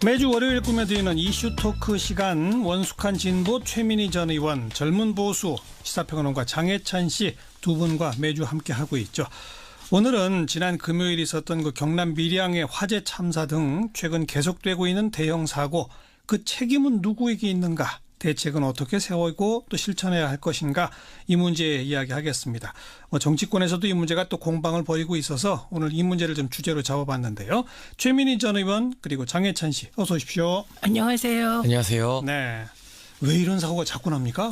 매주 월요일 꾸며드리는 이슈 토크 시간, 원숙한 진보, 최민희 전 의원, 젊은 보수 시사평론가 장혜찬 씨 두 분과 매주 함께하고 있죠. 오늘은 지난 금요일 있었던 그 경남 밀양의 화재 참사 등 최근 계속되고 있는 대형 사고, 그 책임은 누구에게 있는가, 대책은 어떻게 세우고 또 실천해야 할 것인가, 이 문제 이야기하겠습니다. 정치권에서도 이 문제가 또 공방을 벌이고 있어서 오늘 이 문제를 좀 주제로 잡아봤는데요. 최민희 전 의원 그리고 장혜찬 씨 어서 오십시오. 안녕하세요. 안녕하세요. 네, 왜 이런 사고가 자꾸 납니까?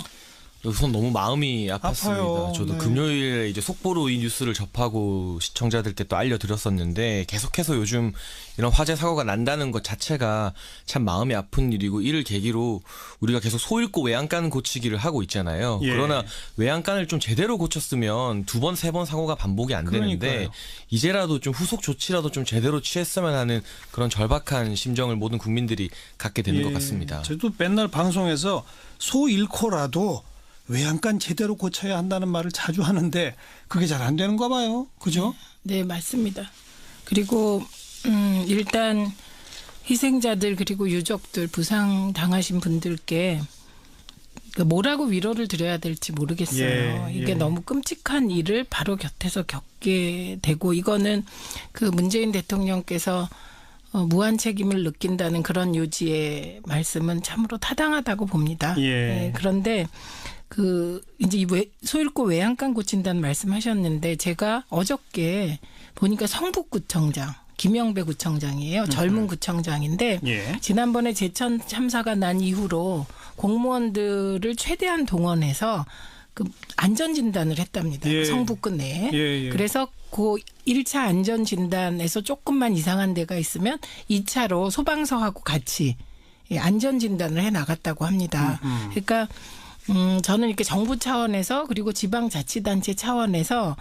우선 너무 마음이 아팠습니다. 아파요. 저도 네. 금요일에 이제 속보로 이 뉴스를 접하고 시청자들께 또 알려드렸었는데, 계속해서 요즘 이런 화재 사고가 난다는 것 자체가 참 마음이 아픈 일이고, 이를 계기로 우리가 계속 소잃고 외양간 고치기를 하고 있잖아요. 예. 그러나 외양간을 좀 제대로 고쳤으면 두 번, 세 번 사고가 반복이 안 되는데, 그러니까요. 이제라도 좀 후속 조치라도 좀 제대로 취했으면 하는 그런 절박한 심정을 모든 국민들이 갖게 되는 것 같습니다. 저도 맨날 방송에서 소 잃고라도 외양간 제대로 고쳐야 한다는 말을 자주 하는데 그게 잘 안 되는가 봐요. 그죠? 네, 맞습니다. 그리고 일단 희생자들 그리고 유족들, 부상 당하신 분들께 뭐라고 위로를 드려야 될지 모르겠어요. 이게 너무 끔찍한 일을 바로 곁에서 겪게 되고, 이거는 그 문재인 대통령께서 무한 책임을 느낀다는 그런 요지의 말씀은 참으로 타당하다고 봅니다. 네, 그런데 이제 소잃고 외양간 고친다는 말씀하셨는데, 제가 어저께 보니까 성북구청장 김영배 구청장이에요. 젊은 구청장인데 지난번에 제천 참사가 난 이후로 공무원들을 최대한 동원해서 그 안전 진단을 했답니다. 성북구 내에. 그래서 그 1차 안전 진단에서 조금만 이상한 데가 있으면 2차로 소방서하고 같이 안전 진단을 해 나갔다고 합니다. 그러니까 저는 이렇게 정부 차원에서 그리고 지방자치단체 차원에서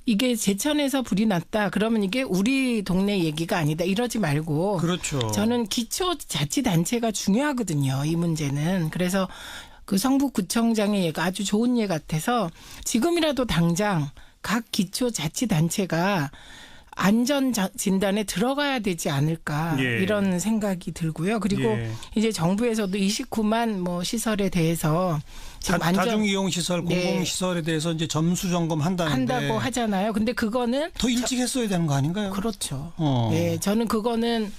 이게 제천에서 불이 났다 그러면 이게 우리 동네 얘기가 아니다 이러지 말고, 그렇죠. 저는 기초자치단체가 중요하거든요, 이 문제는. 그래서 그 성북구청장의 예가 아주 좋은 예 같아서 지금이라도 당장 각 기초자치단체가 안전 진단에 들어가야 되지 않을까, 이런 생각이 들고요. 그리고 이제 정부에서도 29만 뭐 시설에 대해서 다중이용시설, 공공시설에 대해서 이제 점수 점검한다고 하잖아요. 근데 그거는 더 일찍 했어야 되는 거 아닌가요? 그렇죠. 네, 저는 그거는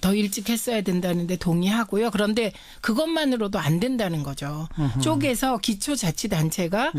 더 일찍 했어야 된다는데 동의하고요. 그런데 그것만으로도 안 된다는 거죠. 쪼개서 기초자치단체가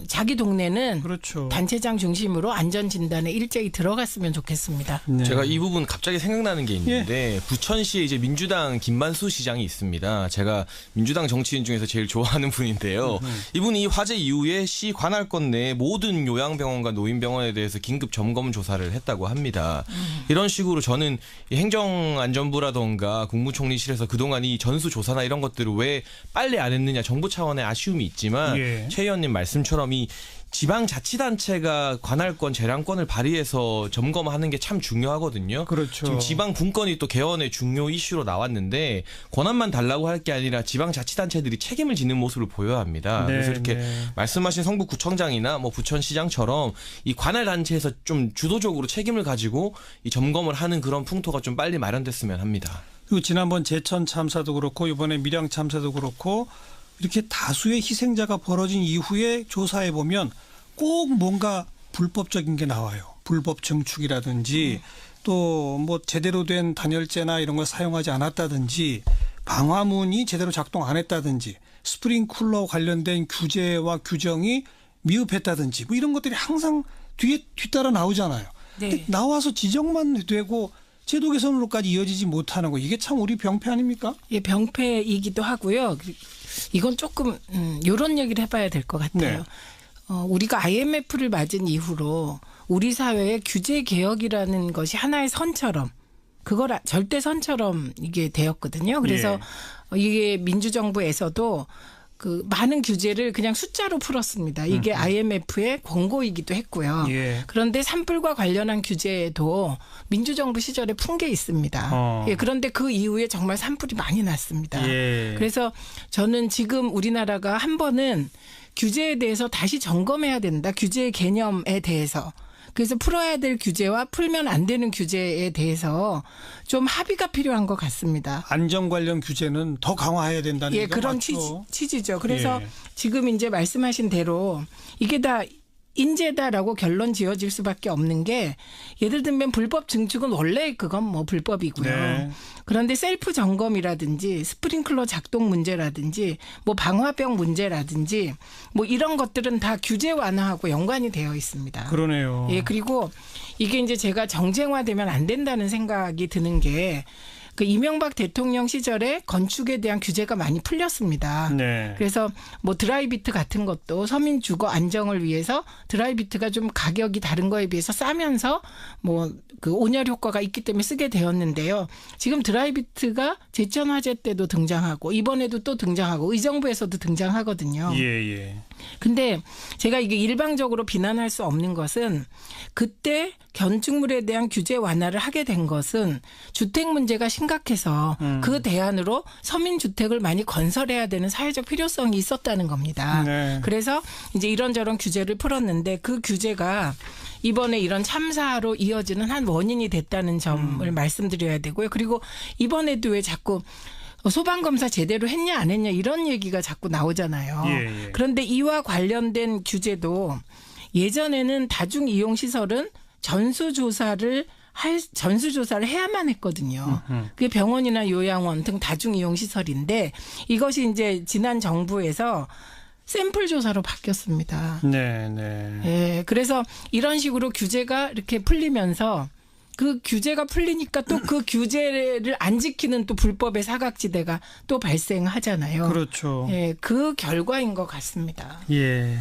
자기 동네는 그렇죠. 단체장 중심으로 안전진단에 일제히 들어갔으면 좋겠습니다. 제가 이 부분 갑자기 생각나는 게 있는데, 부천시에 이제 민주당 김만수 시장이 있습니다. 제가 민주당 정치인 중에서 제일 좋아하는 분인데요. 이분이 화재 이후에 시 관할권 내 모든 요양병원과 노인병원에 대해서 긴급 점검 조사를 했다고 합니다. 이런 식으로 저는 행정안전부라던가 국무총리실에서 그동안 이 전수조사나 이런 것들을 왜 빨리 안 했느냐, 정부 차원의 아쉬움이 있지만 최 의원님 말씀처럼 이 지방자치단체가 관할권, 재량권을 발휘해서 점검하는 게 참 중요하거든요. 그렇죠. 지금 지방분권이 또 개헌의 중요 이슈로 나왔는데, 권한만 달라고 할 게 아니라 지방자치단체들이 책임을 지는 모습을 보여야 합니다. 그래서 이렇게 말씀하신 성북구청장이나 뭐 부천시장처럼 이 관할단체에서 좀 주도적으로 책임을 가지고 이 점검을 하는 그런 풍토가 좀 빨리 마련됐으면 합니다. 그리고 지난번 제천 참사도 그렇고 이번에 밀양 참사도 그렇고 이렇게 다수의 희생자가 벌어진 이후에 조사해 보면 꼭 뭔가 불법적인 게 나와요. 불법 증축이라든지 또 뭐 제대로 된 단열재나 이런 걸 사용하지 않았다든지, 방화문이 제대로 작동 안 했다든지, 스프링쿨러 관련된 규제와 규정이 미흡했다든지, 뭐 이런 것들이 항상 뒤따라 나오잖아요. 근데 나와서 지적만 되고 제도 개선으로까지 이어지지 못하는 거, 이게 참 우리 병폐 아닙니까? 예, 병폐이기도 하고요. 이건 조금 이런 얘기를 해봐야 될 것 같아요. 우리가 IMF를 맞은 이후로 우리 사회의 규제 개혁이라는 것이 하나의 선처럼, 그걸 절대선처럼 이게 되었거든요. 그래서 이게 민주정부에서도 그 많은 규제를 그냥 숫자로 풀었습니다. 이게 IMF의 권고이기도 했고요. 그런데 산불과 관련한 규제도 민주정부 시절에 푼 게 있습니다. 그런데 그 이후에 정말 산불이 많이 났습니다. 그래서 저는 지금 우리나라가 한 번은 규제에 대해서 다시 점검해야 된다. 규제의 개념에 대해서. 그래서 풀어야 될 규제와 풀면 안 되는 규제에 대해서 좀 합의가 필요한 것 같습니다. 안전 관련 규제는 더 강화해야 된다는 예, 얘기가 그런 맞죠. 취지죠. 그래서 예. 지금 이제 말씀하신 대로 이게 다 인재다라고 결론 지어질 수밖에 없는 게 예를 들면 불법 증축은 원래 그건 뭐 불법이고요. 네. 그런데 셀프 점검이라든지 스프링클러 작동 문제라든지 뭐 방화병 문제라든지 뭐 이런 것들은 다 규제 완화하고 연관이 되어 있습니다. 그러네요. 예, 그리고 이게 이제 제가 정쟁화되면 안 된다는 생각이 드는 게 그 이명박 대통령 시절에 건축에 대한 규제가 많이 풀렸습니다. 네. 그래서 뭐 드라이비트 같은 것도 서민 주거 안정을 위해서 드라이비트가 좀 가격이 다른 거에 비해서 싸면서 뭐 그 온열 효과가 있기 때문에 쓰게 되었는데요. 지금 드라이비트가 제천 화재 때도 등장하고 이번에도 또 등장하고 의정부에서도 등장하거든요. 예, 예. 근데 제가 이게 일방적으로 비난할 수 없는 것은 그때 건축물에 대한 규제 완화를 하게 된 것은 주택 문제가 심각해서 그 대안으로 서민주택을 많이 건설해야 되는 사회적 필요성이 있었다는 겁니다. 네. 그래서 이제 이런저런 규제를 풀었는데 그 규제가 이번에 이런 참사로 이어지는 한 원인이 됐다는 점을 말씀드려야 되고요. 그리고 이번에도 왜 자꾸 소방검사 제대로 했냐 안 했냐 이런 얘기가 자꾸 나오잖아요. 예, 예. 그런데 이와 관련된 규제도 예전에는 다중이용시설은 전수조사를 해야만 했거든요. 그게 병원이나 요양원 등 다중이용시설인데 이것이 이제 지난 정부에서 샘플 조사로 바뀌었습니다. 네, 네. 예, 그래서 이런 식으로 규제가 이렇게 풀리면서 그 규제가 풀리니까 또 그 규제를 안 지키는 또 불법의 사각지대가 또 발생하잖아요. 그렇죠. 예, 그 결과인 것 같습니다. 예.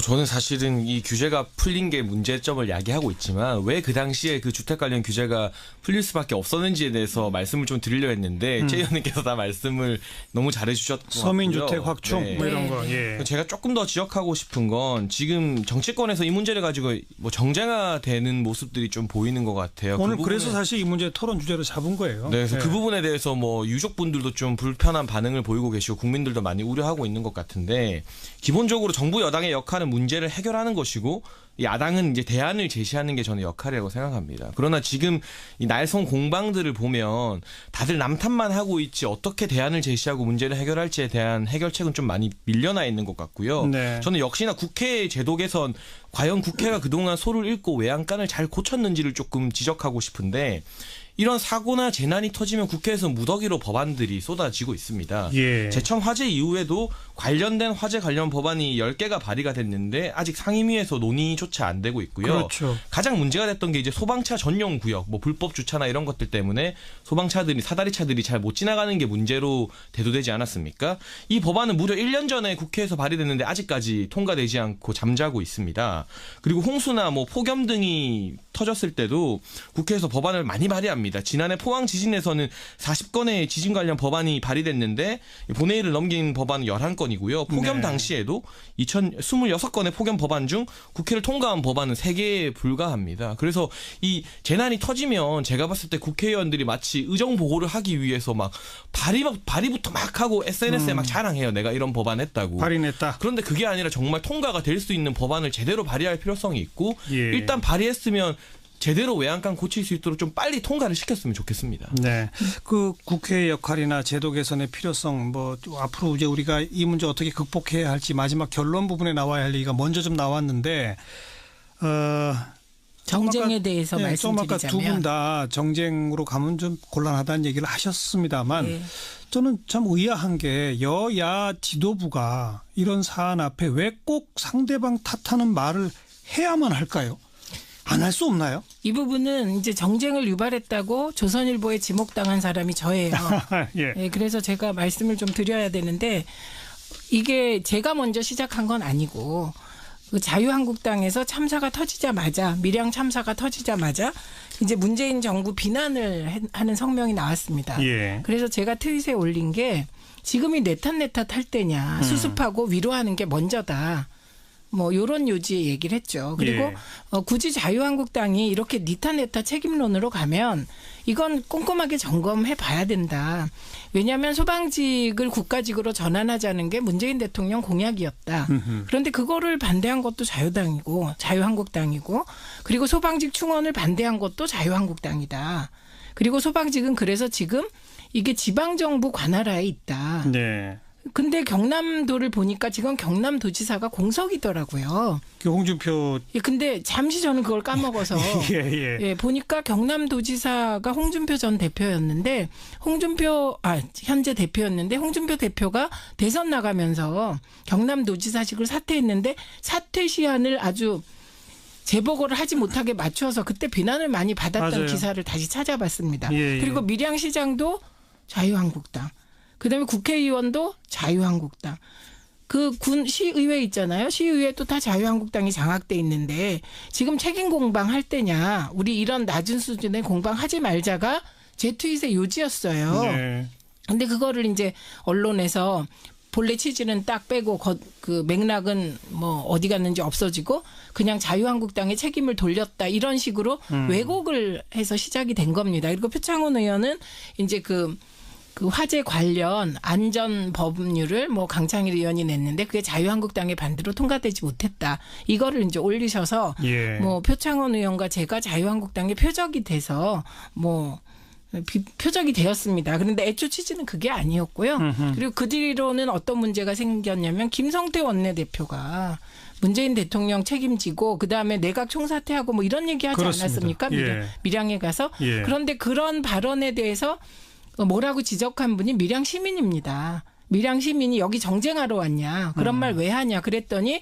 저는 사실은 이 규제가 풀린 게 문제점을 야기하고 있지만 왜 그 당시에 그 주택 관련 규제가 풀릴 수밖에 없었는지에 대해서 말씀을 좀 드리려 했는데 최 의원님께서 다 말씀을 너무 잘해주셨고 서민주택 확충 네. 뭐 이런 거. 예. 제가 조금 더 지적하고 싶은 건 지금 정치권에서 이 문제를 가지고 뭐 정쟁화되는 모습들이 좀 보이는 것 같아요. 오늘 그 그래서 부분에- 사실 이 문제 토론 주제로 잡은 거예요. 네, 그래서 네. 그 부분에 대해서 뭐 유족분들도 좀 불편한 반응을 보이고 계시고 국민들도 많이 우려하고 있는 것 같은데 기본적으로 정부 여당의 역할은 문제를 해결하는 것이고 야당은 이제 대안을 제시하는 게 저는 역할이라고 생각합니다. 그러나 지금 이 날성 공방들을 보면 다들 남탓만 하고 있지 어떻게 대안을 제시하고 문제를 해결할지에 대한 해결책은 좀 많이 밀려나 있는 것 같고요. 네. 저는 역시나 국회 제도 개선 과연 국회가 그동안 소를 읽고 외양간을 잘 고쳤는지를 조금 지적하고 싶은데 이런 사고나 재난이 터지면 국회에서 무더기로 법안들이 쏟아지고 있습니다. 예. 제천 화재 이후에도 관련된 화재 관련 법안이 10개가 발의가 됐는데 아직 상임위에서 논의조차 안 되고 있고요. 그렇죠. 가장 문제가 됐던 게 이제 소방차 전용 구역, 뭐 불법 주차나 이런 것들 때문에 소방차들이 사다리차들이 잘 못 지나가는 게 문제로 대두되지 않았습니까? 이 법안은 무려 1년 전에 국회에서 발의됐는데 아직까지 통과되지 않고 잠자고 있습니다. 그리고 홍수나 뭐 폭염 등이 터졌을 때도 국회에서 법안을 많이 발의합니다. 지난해 포항 지진에서는 40건의 지진 관련 법안이 발의됐는데 본회의를 넘긴 법안은 11건이고요. 폭염 네. 당시에도 26건의 폭염 법안 중 국회를 통과한 법안은 3개에 불과합니다. 그래서 이 재난이 터지면 제가 봤을 때 국회의원들이 마치 의정 보고를 하기 위해서 막 발의부터 막 하고 SNS에 막 자랑해요. 내가 이런 법안 했다고. 발의냈다. 그런데 그게 아니라 정말 통과가 될 수 있는 법안을 제대로 발의할 필요성이 있고 예. 일단 발의했으면 제대로 외양간 고칠 수 있도록 좀 빨리 통과를 시켰으면 좋겠습니다. 네. 그 국회의 역할이나 제도 개선의 필요성 뭐 앞으로 이제 우리가 이 문제 어떻게 극복해야 할지 마지막 결론 부분에 나와야 할 얘기가 먼저 좀 나왔는데 정쟁에 대해서 좀 아까 두 분 말씀드리자면 다 정쟁으로 가면 좀 곤란하다는 얘기를 하셨습니다만 예. 저는 참 의아한 게 여야 지도부가 이런 사안 앞에 왜 꼭 상대방 탓하는 말을 해야만 할까요? 안 할 수 없나요? 이 부분은 이제 정쟁을 유발했다고 조선일보에 지목당한 사람이 저예요. 예. 예, 그래서 제가 말씀을 좀 드려야 되는데 이게 제가 먼저 시작한 건 아니고 그 자유한국당에서 참사가 터지자마자 밀양 참사가 터지자마자 이제 문재인 정부 비난을 하는 성명이 나왔습니다. 예. 그래서 제가 트윗에 올린 게 지금이 내 탓 할 때냐 수습하고 위로하는 게 먼저다. 뭐 요런 요지의 얘기를 했죠. 그리고 예. 굳이 자유한국당이 이렇게 니타네타 책임론으로 가면 이건 꼼꼼하게 점검해 봐야 된다. 왜냐하면 소방직을 국가직으로 전환하자는 게 문재인 대통령 공약이었다. 그런데 그거를 반대한 것도 자유당이고 자유한국당이고 그리고 소방직 충원을 반대한 것도 자유한국당이다. 그리고 소방직은 그래서 지금 이게 지방정부 관할하에 있다. 네. 근데 경남도를 보니까 지금 경남도지사가 공석이더라고요. 그 홍준표. 예, 근데 잠시 저는 그걸 까먹어서 예. 예, 보니까 경남도지사가 홍준표 전 대표였는데 현재 대표였는데 홍준표 대표가 대선 나가면서 경남도지사직을 사퇴했는데 사퇴 시한을 아주 재보고를 하지 못하게 맞춰서 그때 비난을 많이 받았던 맞아요. 기사를 다시 찾아봤습니다. 예. 그리고 밀양시장도 자유한국당. 그다음에 국회의원도 자유한국당. 그 군 시의회 있잖아요. 시의회도 다 자유한국당이 장악돼 있는데 지금 책임 공방 할 때냐. 우리 이런 낮은 수준의 공방 하지 말자가 제 트윗의 요지였어요. 네. 근데 그거를 이제 언론에서 본래 취지는 딱 빼고 그 맥락은 뭐 어디 갔는지 없어지고 그냥 자유한국당의 책임을 돌렸다 이런 식으로 왜곡을 해서 시작이 된 겁니다. 그리고 표창원 의원은 이제 그 화재 관련 안전 법률을 뭐 강창일 의원이 냈는데 그게 자유한국당의 반대로 통과되지 못했다. 이거를 이제 올리셔서 예. 뭐 표창원 의원과 제가 자유한국당의 표적이 돼서 뭐 표적이 되었습니다. 그런데 애초 취지는 그게 아니었고요. 그리고 그 뒤로는 어떤 문제가 생겼냐면 김성태 원내대표가 문재인 대통령 책임지고 그다음에 내각 총사퇴하고 뭐 이런 얘기하지 그렇습니다. 않았습니까? 예. 밀양에 가서. 예. 그런데 그런 발언에 대해서 뭐라고 지적한 분이 밀양 시민입니다. 밀양 시민이 여기 정쟁하러 왔냐. 그런 말 왜 하냐. 그랬더니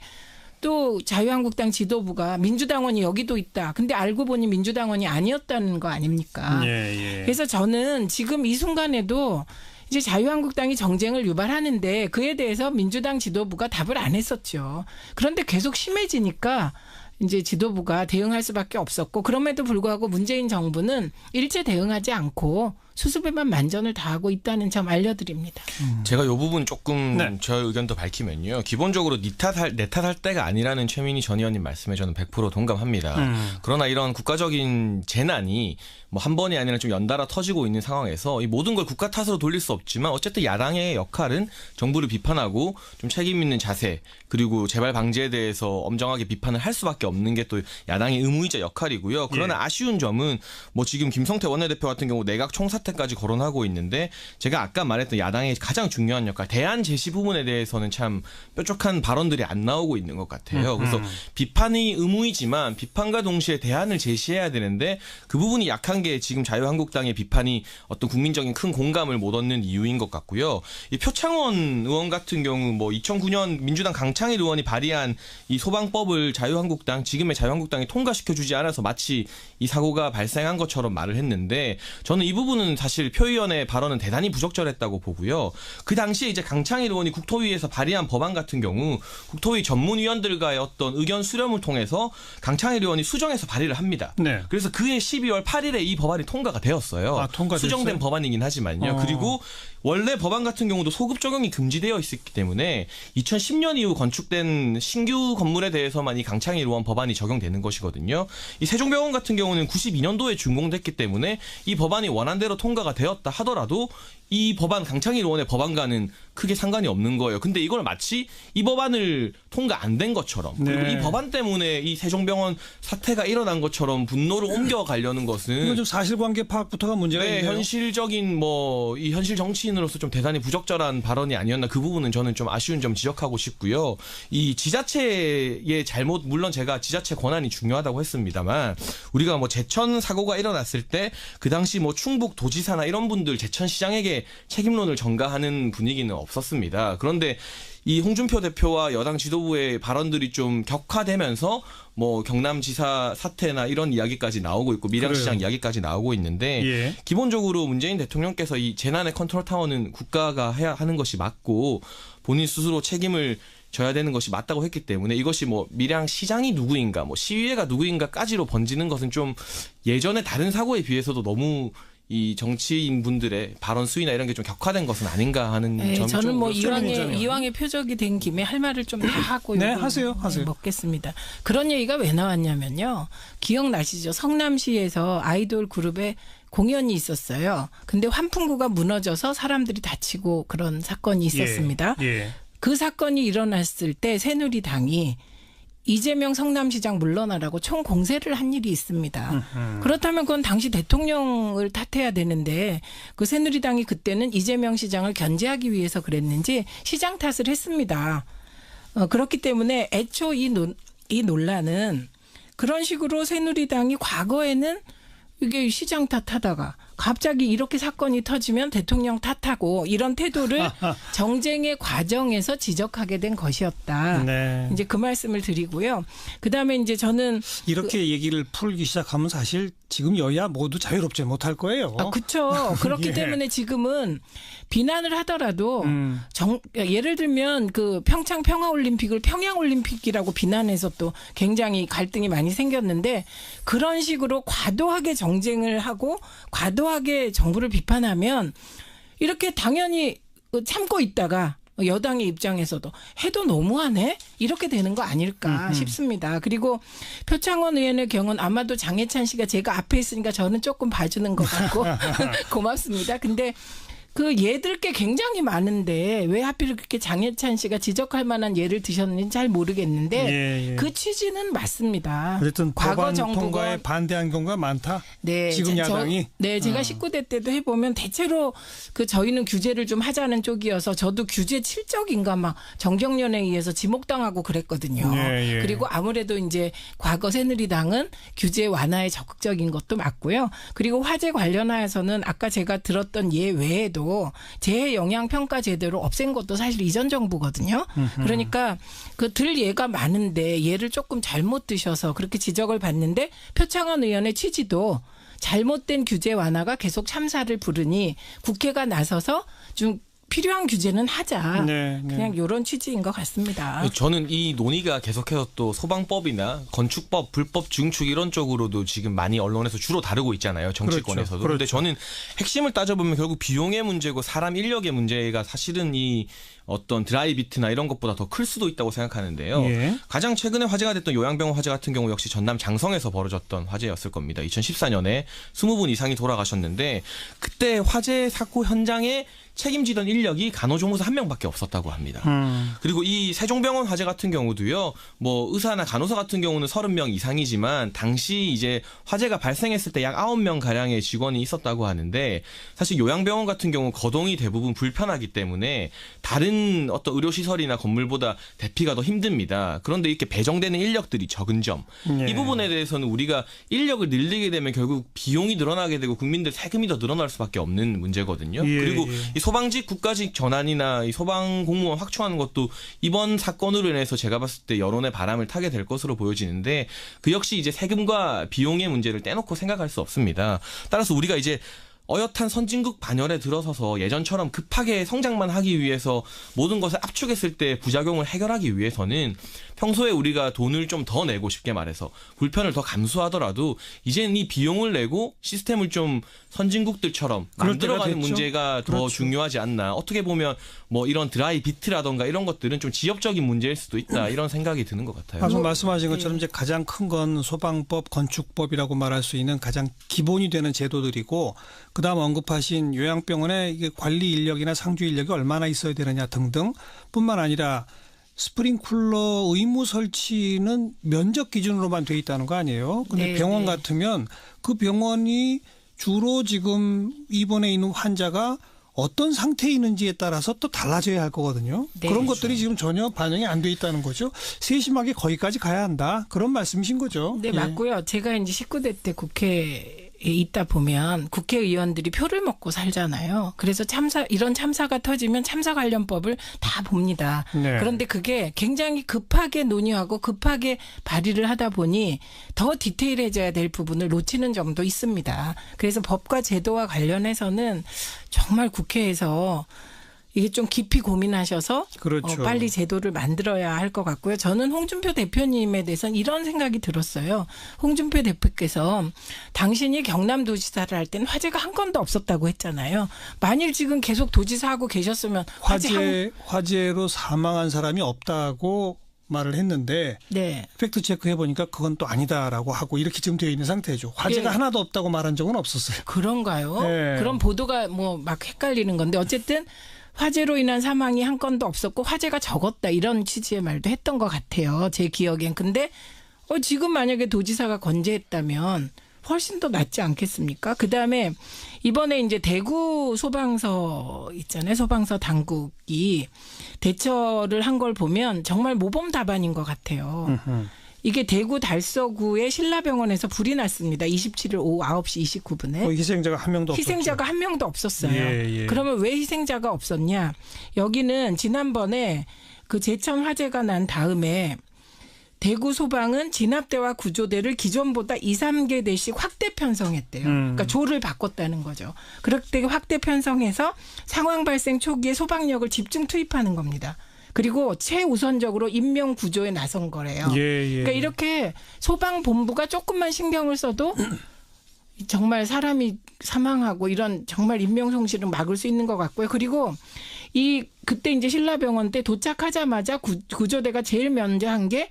또 자유한국당 지도부가 민주당원이 여기도 있다. 근데 알고 보니 민주당원이 아니었다는 거 아닙니까? 예. 그래서 저는 지금 이 순간에도 이제 자유한국당이 정쟁을 유발하는데 그에 대해서 민주당 지도부가 답을 안 했었죠. 그런데 계속 심해지니까 이제 지도부가 대응할 수밖에 없었고 그럼에도 불구하고 문재인 정부는 일제 대응하지 않고 수습에만 만전을 다하고 있다는 점 알려드립니다. 제가 이 부분 조금 네. 저의 의견도 밝히면요. 기본적으로 내 탓할 때가 아니라는 최민희 전 의원님 말씀에 저는 100% 동감합니다. 그러나 이런 국가적인 재난이 뭐 한 번이 아니라 좀 연달아 터지고 있는 상황에서 이 모든 걸 국가 탓으로 돌릴 수 없지만 어쨌든 야당의 역할은 정부를 비판하고 좀 책임 있는 자세 그리고 재발 방지에 대해서 엄정하게 비판을 할 수밖에 없는 게 또 야당의 의무이자 역할이고요. 그러나 아쉬운 점은 뭐 지금 김성태 원내대표 같은 경우 내각 총사퇴까지 거론하고 있는데 제가 아까 말했던 야당의 가장 중요한 역할 대안 제시 부분에 대해서는 참 뾰족한 발언들이 안 나오고 있는 것 같아요. 그래서 비판이 의무이지만 비판과 동시에 대안을 제시해야 되는데 그 부분이 약한 게 지금 자유한국당의 비판이 어떤 국민적인 큰 공감을 못 얻는 이유인 것 같고요. 이 표창원 의원 같은 경우 뭐 2009년 민주당 강창일 의원이 발의한 이 소방법을 지금의 자유한국당이 통과시켜주지 않아서 마치 이 사고가 발생한 것처럼 말을 했는데 저는 이 부분은 사실 표 의원의 발언은 대단히 부적절했다고 보고요. 그 당시에 이제 강창일 의원이 국토위에서 발의한 법안 같은 경우 국토위 전문위원들과의 어떤 의견 수렴을 통해서 강창일 의원이 수정해서 발의를 합니다. 네. 그래서 그해 12월 8일에 이 법안이 통과가 되었어요. 통과됐어요? 수정된 법안이긴 하지만요. 그리고 원래 법안 같은 경우도 소급 적용이 금지되어 있었기 때문에 2010년 이후 건축된 신규 건물에 대해서만 이 강창일 의원 법안이 적용되는 것이거든요. 이 세종병원 같은 경우는 92년도에 준공됐기 때문에 이 법안이 원안대로 통과가 되었다 하더라도 이 법안 강창일 의원의 법안과는 크게 상관이 없는 거예요. 근데 이걸 마치 이 법안을 통과 안 된 것처럼 그리고 네. 이 법안 때문에 이 세종병원 사태가 일어난 것처럼 분노를 옮겨가려는 것은 이건 좀 사실관계 파악부터가 문제가 네, 있네요. 현실적인 이 현실 정치인으로서 좀 대단히 부적절한 발언이 아니었나 그 부분은 저는 좀 아쉬운 점 지적하고 싶고요. 이 지자체의 잘못 물론 제가 지자체 권한이 중요하다고 했습니다만 우리가 뭐 제천 사고가 일어났을 때 그 당시 뭐 충북 도지사나 이런 분들 제천시장에게 책임론을 전가하는 분위기는 없었습니다. 그런데 이 홍준표 대표와 여당 지도부의 발언들이 좀 격화되면서 뭐 경남지사 사태나 이런 이야기까지 나오고 있고 밀양시장 이야기까지 나오고 있는데 예. 기본적으로 문재인 대통령께서 이 재난의 컨트롤 타워는 국가가 해야 하는 것이 맞고 본인 스스로 책임을 져야 되는 것이 맞다고 했기 때문에 이것이 뭐 밀양시장이 누구인가 뭐 시의회가 누구인가까지로 번지는 것은 좀 예전의 다른 사고에 비해서도 너무 이 정치인 분들의 발언 수위나 이런 게 좀 격화된 것은 아닌가 하는 네, 점이 저는 좀 뭐 의견이잖아요. 이왕의 표적이 된 김에 할 말을 좀 다 하고 네, 이걸, 하세요. 먹겠습니다. 그런 얘기가 왜 나왔냐면요. 기억나시죠? 성남시에서 아이돌 그룹의 공연이 있었어요. 근데 환풍구가 무너져서 사람들이 다치고 그런 사건이 있었습니다. 예. 그 사건이 일어났을 때 새누리당이 이재명 성남시장 물러나라고 총공세를 한 일이 있습니다. 그렇다면 그건 당시 대통령을 탓해야 되는데 그 새누리당이 그때는 이재명 시장을 견제하기 위해서 그랬는지 시장 탓을 했습니다. 그렇기 때문에 애초 이 논란은 그런 식으로 새누리당이 과거에는 이게 시장 탓하다가 갑자기 이렇게 사건이 터지면 대통령 탓하고 이런 태도를 정쟁의 과정에서 지적하게 된 것이었다. 네. 이제 그 말씀을 드리고요. 그다음에 이제 저는 이렇게 얘기를 풀기 시작하면 사실 지금 여야 모두 자유롭지 못할 거예요. 그렇죠. 그렇기 예. 때문에 지금은 비난을 하더라도 예를 들면 그 평창 평화올림픽을 평양올림픽이라고 비난해서 또 굉장히 갈등이 많이 생겼는데 그런 식으로 과도하게 정쟁을 하고 과도하게 정부를 비판하면 이렇게 당연히 참고 있다가 여당의 입장에서도 해도 너무하네? 이렇게 되는 거 아닐까 싶습니다. 그리고 표창원 의원의 경우는 아마도 장해찬 씨가 제가 앞에 있으니까 저는 조금 봐주는 것 같고 고맙습니다. 근데 그 예들 게 굉장히 많은데 왜 하필 그렇게 장해찬 씨가 지적할 만한 예를 드셨는지 잘 모르겠는데 예. 그 취지는 맞습니다. 어쨌든 과거 법안 정부가 통과에 반대한 경우가 많다. 네, 지금 야당이. 제가 19대 때도 해보면 대체로 그 저희는 규제를 좀 하자는 쪽이어서 저도 규제 칠적인가 막 정경련에 의해서 지목당하고 그랬거든요. 예. 그리고 아무래도 이제 과거 새누리당은 규제 완화에 적극적인 것도 맞고요. 그리고 화재 관련하여서는 아까 제가 들었던 예 외에도 재해 영향 평가 제도를 없앤 것도 사실 이전 정부거든요. 그러니까 그 들 예가 많은데 예를 조금 잘못 드셔서 그렇게 지적을 받는데 표창원 의원의 취지도 잘못된 규제 완화가 계속 참사를 부르니 국회가 나서서 좀 필요한 규제는 하자. 네. 그냥 이런 취지인 것 같습니다. 저는 이 논의가 계속해서 또 소방법이나 건축법, 불법 증축 이런 쪽으로도 지금 많이 언론에서 주로 다루고 있잖아요. 정치권에서도. 그렇죠. 그런데 저는 핵심을 따져보면 결국 비용의 문제고 사람 인력의 문제가 사실은 이 어떤 드라이비트나 이런 것보다 더 클 수도 있다고 생각하는데요. 예. 가장 최근에 화제가 됐던 요양병원 화재 같은 경우 역시 전남 장성에서 벌어졌던 화재였을 겁니다. 2014년에 20분 이상이 돌아가셨는데 그때 화재 사고 현장에 책임지던 인력이 간호조무사 1명밖에 없었다고 합니다. 그리고 이 세종병원 화재 같은 경우도요. 뭐 의사나 간호사 같은 경우는 30명 이상이지만 당시 이제 화재가 발생했을 때 약 9명 가량의 직원이 있었다고 하는데 사실 요양병원 같은 경우 거동이 대부분 불편하기 때문에 다른 어떤 의료시설이나 건물보다 대피가 더 힘듭니다. 그런데 이렇게 배정되는 인력들이 적은 점. 네. 이 부분에 대해서는 우리가 인력을 늘리게 되면 결국 비용이 늘어나게 되고 국민들 세금이 더 늘어날 수밖에 없는 문제거든요. 예, 그리고 예. 이 소방직 국가직 전환이나 이 소방 공무원 확충하는 것도 이번 사건으로 인해서 제가 봤을 때 여론의 바람을 타게 될 것으로 보여지는데 그 역시 이제 세금과 비용의 문제를 떼놓고 생각할 수 없습니다. 따라서 우리가 이제 어엿한 선진국 반열에 들어서서 예전처럼 급하게 성장만 하기 위해서 모든 것을 압축했을 때 부작용을 해결하기 위해서는 평소에 우리가 돈을 좀 더 내고 쉽게 말해서 불편을 더 감수하더라도 이제는 이 비용을 내고 시스템을 좀 선진국들처럼 그럴 때가 만들어가는 됐죠. 문제가 더 그렇죠. 중요하지 않나. 어떻게 보면 뭐 이런 드라이비트라던가 이런 것들은 좀 지역적인 문제일 수도 있다. 이런 생각이 드는 것 같아요. 방금 말씀하신 것처럼 이제 가장 큰 건 소방법, 건축법이라고 말할 수 있는 가장 기본이 되는 제도들이고 그다음 언급하신 요양병원에 이게 관리 인력이나 상주 인력이 얼마나 있어야 되느냐 등등 뿐만 아니라 스프링쿨러 의무 설치는 면적 기준으로만 돼 있다는 거 아니에요? 근데 네, 병원 네. 같으면 그 병원이 주로 지금 입원해 있는 환자가 어떤 상태에 있는지에 따라서 또 달라져야 할 거거든요. 네, 그런 그렇죠. 것들이 지금 전혀 반영이 안 돼 있다는 거죠. 세심하게 거기까지 가야 한다. 그런 말씀이신 거죠. 네, 예. 맞고요. 제가 이제 19대 때 국회에 있다 보면 국회의원들이 표를 먹고 살잖아요. 그래서 이런 참사가 터지면 참사 관련법을 다 봅니다. 네. 그런데 그게 굉장히 급하게 논의하고 급하게 발의를 하다 보니 더 디테일해져야 될 부분을 놓치는 점도 있습니다. 그래서 법과 제도와 관련해서는 정말 국회에서 이게 좀 깊이 고민하셔서 그렇죠. 빨리 제도를 만들어야 할 것 같고요. 저는 홍준표 대표님에 대해서는 이런 생각이 들었어요. 홍준표 대표께서 당신이 경남도지사를 할 때는 화재가 한 건도 없었다고 했잖아요. 만일 지금 계속 도지사하고 계셨으면 화재로 사망한 사람이 없다고 말을 했는데 네. 팩트 체크해 보니까 그건 또 아니다라고 하고 이렇게 지금 되어 있는 상태죠. 화재가 예. 하나도 없다고 말한 적은 없었어요. 그런가요? 네. 그런 보도가 뭐 막 헷갈리는 건데 어쨌든 화재로 인한 사망이 한 건도 없었고 화재가 적었다 이런 취지의 말도 했던 것 같아요. 제 기억엔. 근데 지금 만약에 도지사가 건재했다면 훨씬 더 낫지 않겠습니까? 그다음에 이번에 이제 대구 소방서 있잖아요. 소방서 당국이 대처를 한 걸 보면 정말 모범답안인 것 같아요. 이게 대구 달서구의 신라병원에서 불이 났습니다. 27일 오후 9시 29분에. 희생자가 한 명도 없었죠. 희생자가 한 명도 없었어요. 예. 그러면 왜 희생자가 없었냐? 여기는 지난번에 그 제천 화재가 난 다음에 대구 소방은 진압대와 구조대를 기존보다 2, 3개 대씩 확대 편성했대요. 그러니까 조를 바꿨다는 거죠. 그렇게 확대 편성해서 상황 발생 초기에 소방력을 집중 투입하는 겁니다. 그리고 최우선적으로 인명 구조에 나선 거래요. 그러니까 이렇게 소방본부가 조금만 신경을 써도 정말 사람이 사망하고 이런 정말 인명 손실을 막을 수 있는 것 같고요. 그리고 그때 이제 신라병원 때 도착하자마자 구조대가 제일 먼저 한 게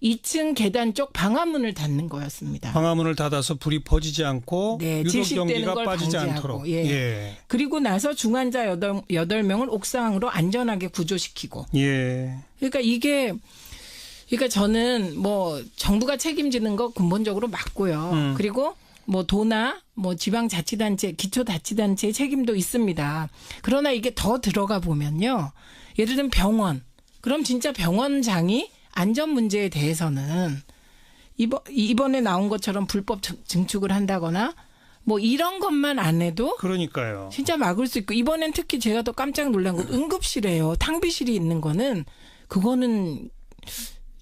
2층 계단 쪽 방화문을 닫는 거였습니다. 방화문을 닫아서 불이 퍼지지 않고 네, 유독 질식되는 연기가 걸 빠지지 방지하고, 않도록. 예. 그리고 나서 중환자 8명을 옥상으로 안전하게 구조시키고. 예. 그러니까 저는 뭐 정부가 책임지는 거 근본적으로 맞고요. 그리고 뭐 도나 뭐 지방자치단체, 기초자치단체의 책임도 있습니다. 그러나 이게 더 들어가 보면요. 예를 들면 병원. 그럼 진짜 병원장이 안전 문제에 대해서는 이번에 나온 것처럼 불법 증축을 한다거나 뭐 이런 것만 안 해도 그러니까요. 진짜 막을 수 있고 이번엔 특히 제가 더 깜짝 놀란 건 응급실에요. 탕비실이 있는 거는 그거는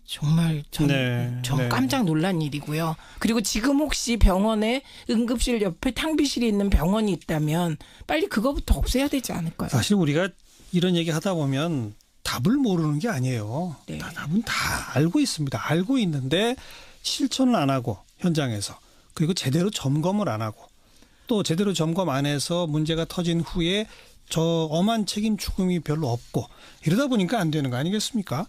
정말 전 깜짝 놀란 일이고요. 그리고 지금 혹시 병원에 응급실 옆에 탕비실이 있는 병원이 있다면 빨리 그거부터 없애야 되지 않을까요? 사실 우리가 이런 얘기 하다 보면 답을 모르는 게 아니에요. 네. 답은 다 알고 있습니다. 알고 있는데 실천을 안 하고 현장에서 그리고 제대로 점검을 안 하고 또 제대로 점검 안 해서 문제가 터진 후에 저 엄한 책임 추궁이 별로 없고 이러다 보니까 안 되는 거 아니겠습니까?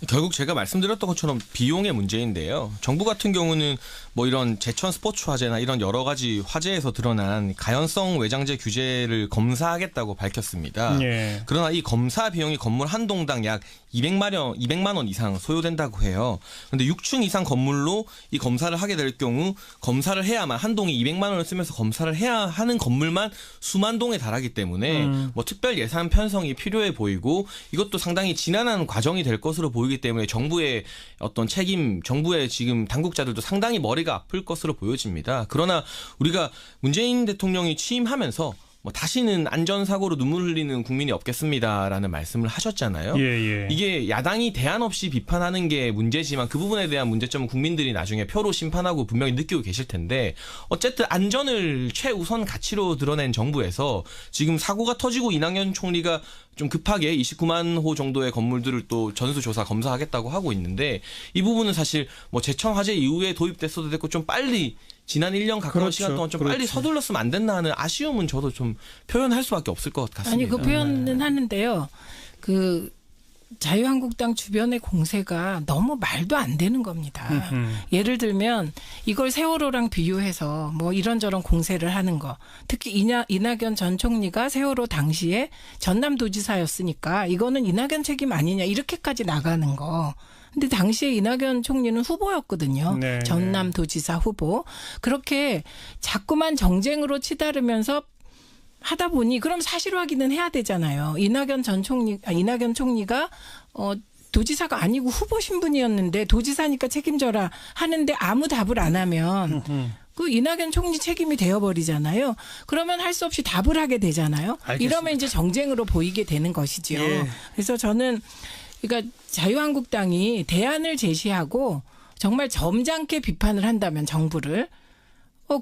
결국 제가 말씀드렸던 것처럼 비용의 문제인데요. 정부 같은 경우는 뭐 이런 제천 스포츠 화재나 이런 여러 가지 화재에서 드러난 가연성 외장재 규제를 검사하겠다고 밝혔습니다. 예. 그러나 이 검사 비용이 건물 한 동당 약 200만 원 이상 소요된다고 해요. 그런데 6층 이상 건물로 이 검사를 하게 될 경우 검사를 해야만 한 동에 200만 원을 쓰면서 검사를 해야 하는 건물만 수만 동에 달하기 때문에 뭐 특별 예산 편성이 필요해 보이고 이것도 상당히 지난한 과정이 될 것으로 보이기 때문에 정부의 어떤 책임, 정부의 지금 당국자들도 상당히 머리가 아플 것으로 보여집니다. 그러나 우리가 문재인 대통령이 취임하면서 뭐 다시는 안전사고로 눈물 흘리는 국민이 없겠습니다라는 말씀을 하셨잖아요. 예. 이게 야당이 대안 없이 비판하는 게 문제지만 그 부분에 대한 문제점은 국민들이 나중에 표로 심판하고 분명히 느끼고 계실 텐데 어쨌든 안전을 최우선 가치로 드러낸 정부에서 지금 사고가 터지고 이낙연 총리가 좀 급하게 29만 호 정도의 건물들을 또 전수조사 검사하겠다고 하고 있는데 이 부분은 사실 뭐 제천 화재 이후에 도입됐어도 됐고 좀 빨리 지난 1년 가까운 시간 동안 좀 빨리 서둘렀으면 안 됐나 하는 아쉬움은 저도 좀 표현할 수밖에 없을 것 같습니다. 아니 그 표현은 하는데요. 그 자유한국당 주변의 공세가 너무 말도 안 되는 겁니다. 예를 들면 이걸 세월호랑 비유해서 뭐 이런저런 공세를 하는 거. 특히 이낙연 전 총리가 세월호 당시에 전남도지사였으니까 이거는 이낙연 책임 아니냐 이렇게까지 나가는 거. 근데 당시에 이낙연 총리는 후보였거든요. 네, 전남도지사 후보. 그렇게 자꾸만 정쟁으로 치달으면서 하다 보니 그럼 사실 확인은 해야 되잖아요. 이낙연 총리가 도지사가 아니고 후보 신분이었는데 도지사니까 책임져라 하는데 아무 답을 안 하면 그 이낙연 총리 책임이 되어버리잖아요. 그러면 할 수 없이 답을 하게 되잖아요. 알겠습니다. 이러면 이제 정쟁으로 보이게 되는 것이죠. 예. 그래서 저는 그러니까 자유한국당이 대안을 제시하고 정말 점잖게 비판을 한다면 정부를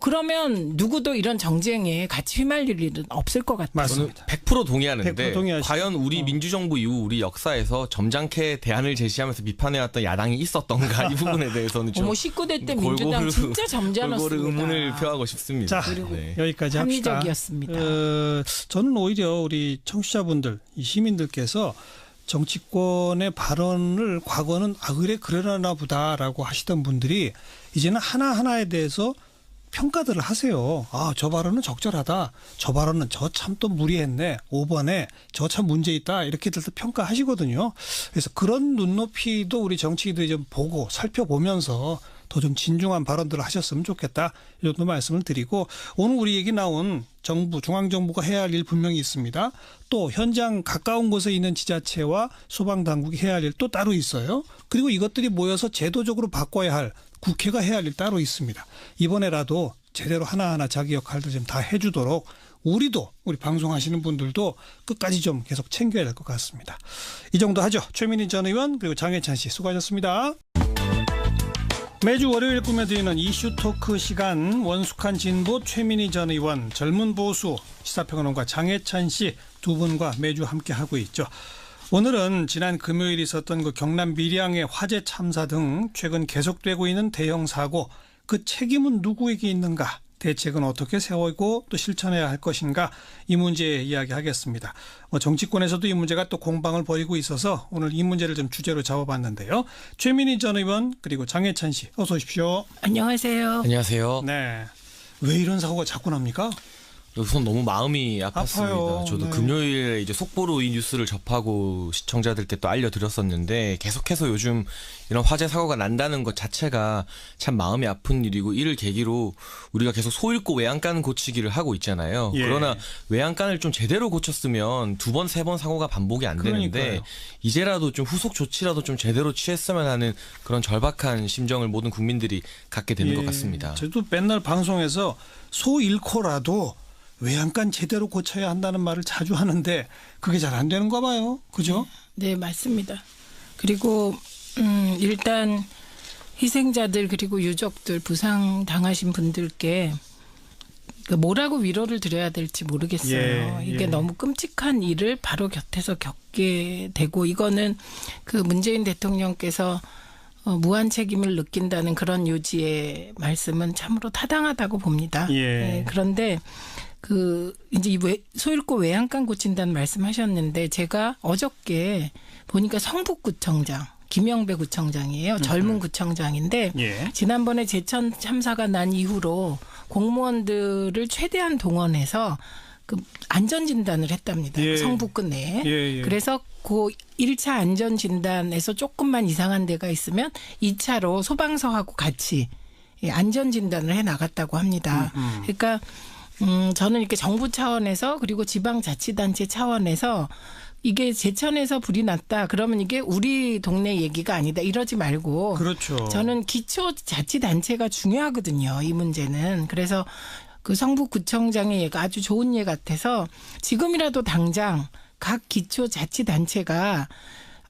그러면 누구도 이런 정쟁에 같이 휘말릴 일은 없을 것 같아요. 저는 맞습니다. 100% 동의하는데 100% 동의하시죠. 과연 우리 민주정부 이후 우리 역사에서 점잖게 대안을 제시하면서 비판해왔던 야당이 있었던가 이 부분에 대해서는 좀 19대 때 민주당 진짜 점잖았습니다. 골고루 의문을 표하고 싶습니다. 자, 네. 여기까지 합시다. 합리적이었습니다. 저는 오히려 우리 청취자분들, 이 시민들께서 정치권의 발언을 과거는 그래 그러나 보다라고 하시던 분들이 이제는 하나하나에 대해서 평가들을 하세요. 저 발언은 적절하다. 저 발언은 저 참 또 무리했네. 5번에 저 참 문제 있다. 이렇게들 평가하시거든요. 그래서 그런 눈높이도 우리 정치인들이 좀 보고 살펴보면서 더 좀 진중한 발언들을 하셨으면 좋겠다. 이 정도 말씀을 드리고 오늘 우리 얘기 나온 정부, 중앙정부가 해야 할 일 분명히 있습니다. 또 현장 가까운 곳에 있는 지자체와 소방당국이 해야 할 일 또 따로 있어요. 그리고 이것들이 모여서 제도적으로 바꿔야 할 국회가 해야 할 일 따로 있습니다. 이번에라도 제대로 하나하나 자기 역할들 좀 다 해주도록 우리도 우리 방송하시는 분들도 끝까지 좀 계속 챙겨야 될 것 같습니다. 이 정도 하죠. 최민희 전 의원 그리고 장혜찬 씨 수고하셨습니다. 매주 월요일 꾸며드리는 이슈 토크 시간 원숙한 진보 최민희 전 의원 젊은 보수 시사평론가 장혜찬 씨 두 분과 매주 함께하고 있죠. 오늘은 지난 금요일 있었던 그 경남 밀양의 화재 참사 등 최근 계속되고 있는 대형 사고 그 책임은 누구에게 있는가 대책은 어떻게 세우고 또 실천해야 할 것인가 이 문제 이야기하겠습니다. 정치권에서도 이 문제가 또 공방을 벌이고 있어서 오늘 이 문제를 좀 주제로 잡아봤는데요. 최민희 전 의원 그리고 장혜찬 씨 어서 오십시오. 안녕하세요. 안녕하세요. 네. 왜 이런 사고가 자꾸 납니까? 우선 너무 마음이 아팠습니다. 아파요. 저도 네. 금요일에 이제 속보로 이 뉴스를 접하고 시청자들께 또 알려드렸었는데 계속해서 요즘 이런 화재 사고가 난다는 것 자체가 참 마음이 아픈 일이고 이를 계기로 우리가 계속 소잃고 외양간 고치기를 하고 있잖아요. 예. 그러나 외양간을 좀 제대로 고쳤으면 2번, 3번 사고가 반복이 안 되는데 그러니까요. 이제라도 좀 후속 조치라도 좀 제대로 취했으면 하는 그런 절박한 심정을 모든 국민들이 갖게 되는 것 같습니다. 저도 맨날 방송에서 소 잃고라도 외양간 제대로 고쳐야 한다는 말을 자주 하는데 그게 잘 안 되는가 봐요. 그죠? 네, 맞습니다. 그리고 일단 희생자들 그리고 유족들 부상 당하신 분들께 뭐라고 위로를 드려야 될지 모르겠어요. 예, 이게 예. 너무 끔찍한 일을 바로 곁에서 겪게 되고 이거는 그 문재인 대통령께서 무한 책임을 느낀다는 그런 요지의 말씀은 참으로 타당하다고 봅니다. 예. 네, 그런데 이제 소잃고 외양간 고친다는 말씀하셨는데 제가 어저께 보니까 성북구청장 김영배 구청장이에요. 젊은 구청장인데 예. 지난번에 제천 참사가 난 이후로 공무원들을 최대한 동원해서 그 안전진단을 했답니다. 예. 성북구 내에. 예, 예. 그래서 그 1차 안전진단에서 조금만 이상한 데가 있으면 2차로 소방서하고 같이 안전진단을 해 나갔다고 합니다. 그러니까 저는 이렇게 정부 차원에서 그리고 지방자치단체 차원에서 이게 제천에서 불이 났다. 그러면 이게 우리 동네 얘기가 아니다. 이러지 말고. 그렇죠. 저는 기초자치단체가 중요하거든요. 이 문제는. 그래서 그 성북구청장의 예가 아주 좋은 예 같아서 지금이라도 당장 각 기초자치단체가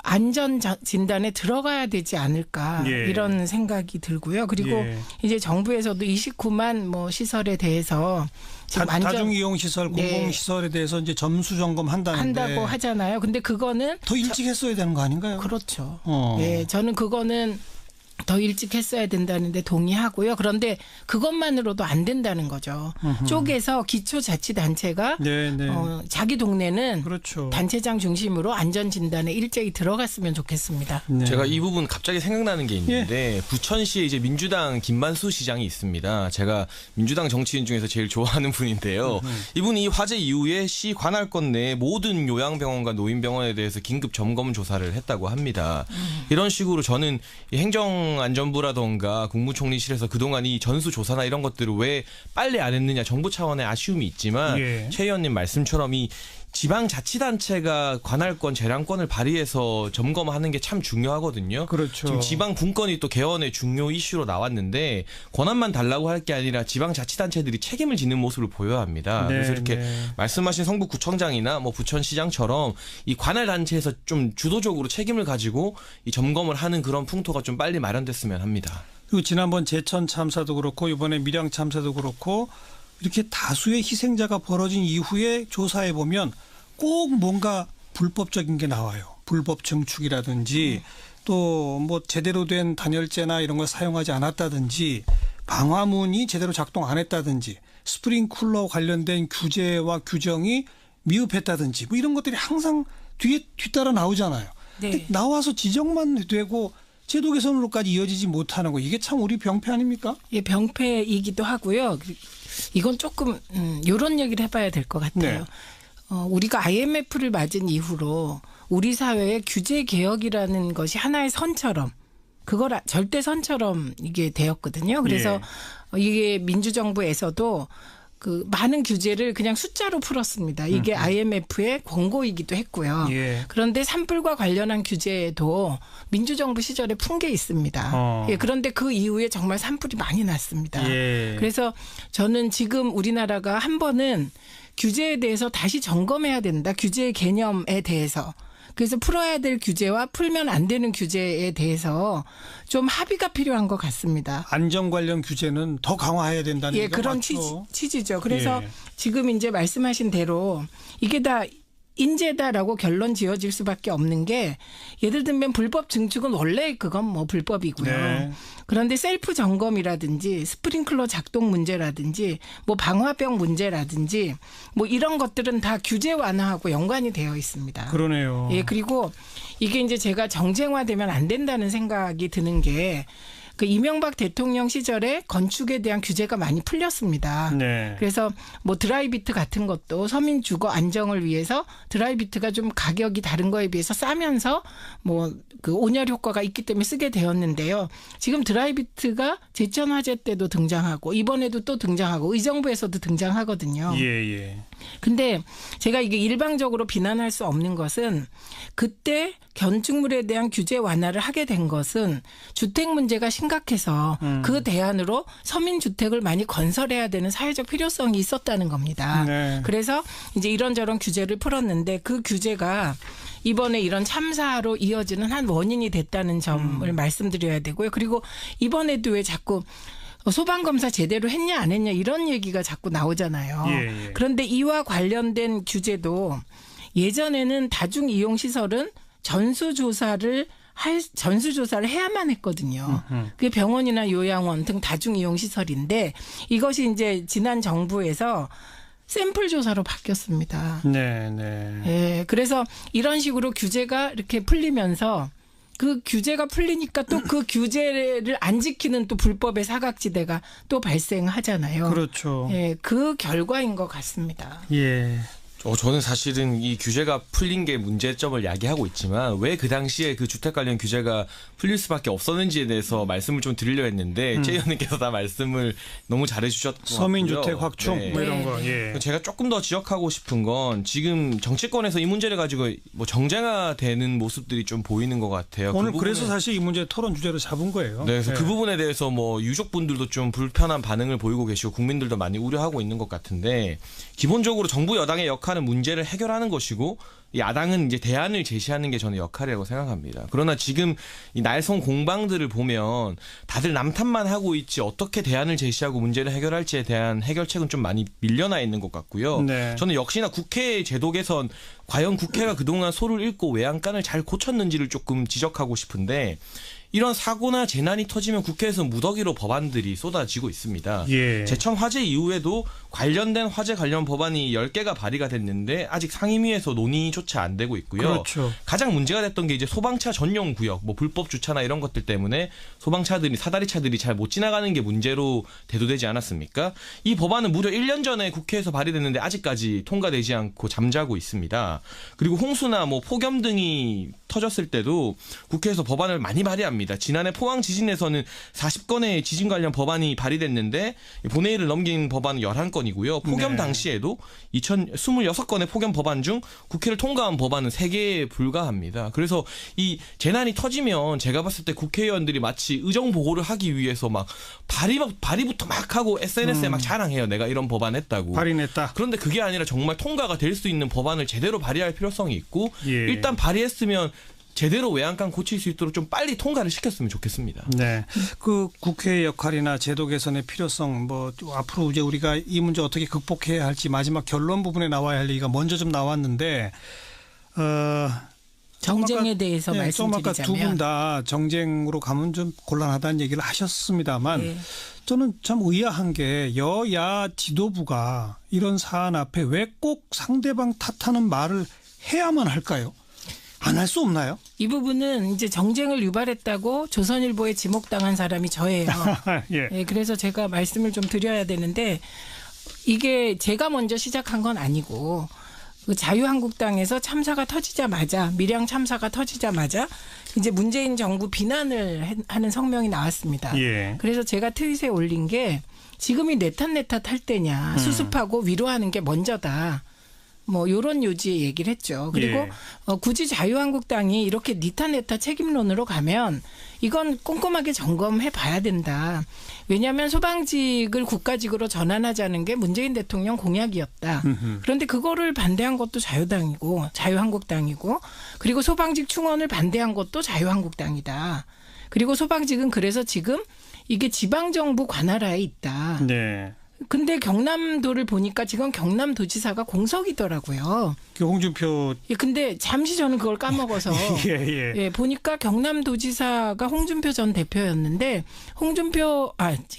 안전 진단에 들어가야 되지 않을까 예. 이런 생각이 들고요. 그리고 예. 이제 정부에서도 29만 시설에 대해서 지금 다중이용시설, 네. 공공시설에 대해서 이제 점수 점검한다는데 한다고 하잖아요. 근데 그거는 더 일찍 했어야 되는 거 아닌가요? 그렇죠. 어. 네, 저는 그거는 더 일찍 했어야 된다는데 동의하고요. 그런데 그것만으로도 안 된다는 거죠. 쪼개서 기초자치단체가 네, 네. 자기 동네는 그렇죠. 단체장 중심으로 안전진단에 일제히 들어갔으면 좋겠습니다. 네. 제가 이 부분 갑자기 생각나는 게 있는데 부천시에 이제 민주당 김만수 시장이 있습니다. 제가 민주당 정치인 중에서 제일 좋아하는 분인데요. 이분이 이 화재 이후에 시 관할권 내 모든 요양병원과 노인병원에 대해서 긴급 점검 조사를 했다고 합니다. 이런 식으로 저는 이 행정안전부라던가 국무총리실에서 그동안 이 전수조사나 이런 것들을 왜 빨리 안 했느냐 정부 차원의 아쉬움이 있지만 예. 최 의원님 말씀처럼 이 지방자치단체가 관할권, 재량권을 발휘해서 점검하는 게 참 중요하거든요. 그렇죠. 지금 지방 분권이 또 개헌의 중요 이슈로 나왔는데 권한만 달라고 할 게 아니라 지방자치단체들이 책임을 지는 모습을 보여야 합니다. 네, 그래서 이렇게 네. 말씀하신 성북구청장이나 부천시장처럼 이 관할단체에서 좀 주도적으로 책임을 가지고 이 점검을 하는 그런 풍토가 좀 빨리 마련됐으면 합니다. 그리고 지난번 제천 참사도 그렇고 이번에 밀양 참사도 그렇고 이렇게 다수의 희생자가 벌어진 이후에 조사해 보면 꼭 뭔가 불법적인 게 나와요. 불법 증축이라든지 또 뭐 제대로 된 단열재나 이런 걸 사용하지 않았다든지 방화문이 제대로 작동 안 했다든지 스프링쿨러 관련된 규제와 규정이 미흡했다든지 뭐 이런 것들이 항상 뒤따라 나오잖아요. 네. 근데 나와서 지적만 되고 제도 개선으로까지 이어지지 못하는 거 이게 참 우리 병폐 아닙니까? 예, 병폐이기도 하고요. 이건 조금 이런 얘기를 해봐야 될 것 같아요. 네. 우리가 IMF를 맞은 이후로 우리 사회의 규제 개혁이라는 것이 하나의 선처럼 그걸 절대 선처럼 이게 되었거든요. 그래서 이게 민주정부에서도 그 많은 규제를 그냥 숫자로 풀었습니다. 이게 IMF의 권고이기도 했고요. 그런데 산불과 관련한 규제도 민주정부 시절에 푼 게 있습니다. 예, 그런데 그 이후에 정말 산불이 많이 났습니다. 그래서 저는 지금 우리나라가 한 번은 규제에 대해서 다시 점검해야 된다. 규제의 개념에 대해서. 그래서 풀어야 될 규제와 풀면 안 되는 규제에 대해서 좀 합의가 필요한 것 같습니다. 안전 관련 규제는 더 강화해야 된다는 예, 얘기가 그런 맞죠. 취지죠. 그래서 지금 이제 말씀하신 대로 이게 다 인재다라고 결론 지어질 수밖에 없는 게 예를 들면 불법 증축은 원래 그건 뭐 불법이고요. 네. 그런데 셀프 점검이라든지 스프링클러 작동 문제라든지 뭐 방화병 문제라든지 뭐 이런 것들은 다 규제 완화하고 연관이 되어 있습니다. 그러네요. 예, 그리고 이게 이제 제가 정쟁화되면 안 된다는 생각이 드는 게 그 이명박 대통령 시절에 건축에 대한 규제가 많이 풀렸습니다. 네. 그래서 뭐 드라이비트 같은 것도 서민 주거 안정을 위해서 드라이비트가 좀 가격이 다른 거에 비해서 싸면서 뭐 그 온열 효과가 있기 때문에 쓰게 되었는데요. 지금 드라이비트가 제천 화재 때도 등장하고 이번에도 또 등장하고 의정부에서도 등장하거든요. 예. 근데 제가 이게 일방적으로 비난할 수 없는 것은 그때 건축물에 대한 규제 완화를 하게 된 것은 주택 문제가 심각해서 그 대안으로 서민주택을 많이 건설해야 되는 사회적 필요성이 있었다는 겁니다. 네. 그래서 이제 이런저런 규제를 풀었는데 그 규제가 이번에 이런 참사로 이어지는 한 원인이 됐다는 점을 말씀드려야 되고요. 그리고 이번에도 왜 자꾸 소방검사 제대로 했냐 안 했냐 이런 얘기가 자꾸 나오잖아요. 그런데 이와 관련된 규제도 예전에는 다중이용시설은 전수조사를 해야만 했거든요. 그게 병원이나 요양원 등 다중이용시설인데 이것이 이제 지난 정부에서 샘플 조사로 바뀌었습니다. 네. 예, 그래서 이런 식으로 규제가 이렇게 풀리면서 그 규제가 풀리니까 또 그 규제를 안 지키는 또 불법의 사각지대가 또 발생하잖아요. 그렇죠. 예, 그 결과인 것 같습니다. 예. 저는 사실은 이 규제가 풀린 게 문제점을 야기하고 있지만 왜 그 당시에 그 주택 관련 규제가 풀릴 수밖에 없었는지에 대해서 말씀을 좀 드리려 했는데 최 의원님께서 다 말씀을 너무 잘해주셨고 서민주택 확충 뭐 이런 거. 예. 제가 조금 더 지적하고 싶은 건 지금 정치권에서 이 문제를 가지고 뭐 정쟁화되는 모습들이 좀 보이는 것 같아요. 오늘 그 그래서 사실 이 문제 토론 주제로 잡은 거예요. 네, 그래서 그 부분에 대해서 뭐 유족분들도 좀 불편한 반응을 보이고 계시고 국민들도 많이 우려하고 있는 것 같은데 기본적으로 정부 여당의 역할은 문제를 해결하는 것이고 야당은 이제 대안을 제시하는 게 저는 역할이라고 생각합니다. 그러나 지금 이 날성 공방들을 보면 다들 남탓만 하고 있지 어떻게 대안을 제시하고 문제를 해결할지에 대한 해결책은 좀 많이 밀려나 있는 것 같고요. 네. 저는 역시나 국회의 제도 개선 과연 국회가 그동안 소를 읽고 외양간을 잘 고쳤는지를 조금 지적하고 싶은데 이런 사고나 재난이 터지면 국회에서 무더기로 법안들이 쏟아지고 있습니다. 제천 화재 이후에도 관련된 화재 관련 법안이 10개가 발의가 됐는데 아직 상임위에서 논의조차 안 되고 있고요. 그렇죠. 가장 문제가 됐던 게 이제 소방차 전용 구역, 뭐 불법 주차나 이런 것들 때문에 소방차들이 사다리차들이 잘 못 지나가는 게 문제로 대두되지 않았습니까? 이 법안은 무려 1년 전에 국회에서 발의됐는데 아직까지 통과되지 않고 잠자고 있습니다. 그리고 홍수나 뭐 폭염 등이 터졌을 때도 국회에서 법안을 많이 발의합니다. 지난해 포항 지진에서는 40건의 지진 관련 법안이 발의됐는데 본회의를 넘긴 법안은 11건이고요. 폭염 당시에도 26건의 폭염 법안 중 국회를 통과한 법안은 3개에 불과합니다. 그래서 이 재난이 터지면 제가 봤을 때 국회의원들이 마치 의정 보고를 하기 위해서 막 발의부터 막 하고 SNS에 막 자랑해요. 내가 이런 법안 했다고. 발의했다. 그런데 그게 아니라 정말 통과가 될 수 있는 법안을 제대로 발의할 필요성이 있고 일단 발의했으면 제대로 외양간 고칠 수 있도록 좀 빨리 통과를 시켰으면 좋겠습니다. 네. 그 국회의 역할이나 제도 개선의 필요성 뭐 앞으로 이제 우리가 이 문제 어떻게 극복해야 할지 마지막 결론 부분에 나와야 할 얘기가 먼저 좀 나왔는데 정쟁에 대해서 좀 아까 두 말씀드리자면 분 다 정쟁으로 가면 좀 곤란하다는 얘기를 하셨습니다만 네. 저는 참 의아한 게 여야 지도부가 이런 사안 앞에 왜 꼭 상대방 탓하는 말을 해야만 할까요? 안 할 수 없나요? 이 부분은 이제 정쟁을 유발했다고 조선일보에 지목당한 사람이 저예요. 예. 네, 그래서 제가 말씀을 좀 드려야 되는데 이게 제가 먼저 시작한 건 아니고 그 자유한국당에서 참사가 터지자마자 밀양 참사가 터지자마자 이제 문재인 정부 비난을 하는 성명이 나왔습니다. 예. 그래서 제가 트윗에 올린 게 지금이 내 탓 할 때냐 수습하고 위로하는 게 먼저다. 뭐 요런 요지의 얘기를 했죠. 그리고 예. 굳이 자유한국당이 이렇게 니 탓 내 탓 책임론으로 가면 이건 꼼꼼하게 점검해 봐야 된다. 왜냐하면 소방직을 국가직으로 전환하자는 게 문재인 대통령 공약이었다. 그런데 그거를 반대한 것도 자유당이고 자유한국당이고 그리고 소방직 충원을 반대한 것도 자유한국당이다. 그리고 소방직은 그래서 지금 이게 지방정부 관할하에 있다. 네. 근데 경남도를 보니까 지금 경남도지사가 공석이더라고요. 홍준표 예, 근데 잠시 저는 그걸 까먹어서 예. 보니까 경남도지사가 홍준표 전 대표였는데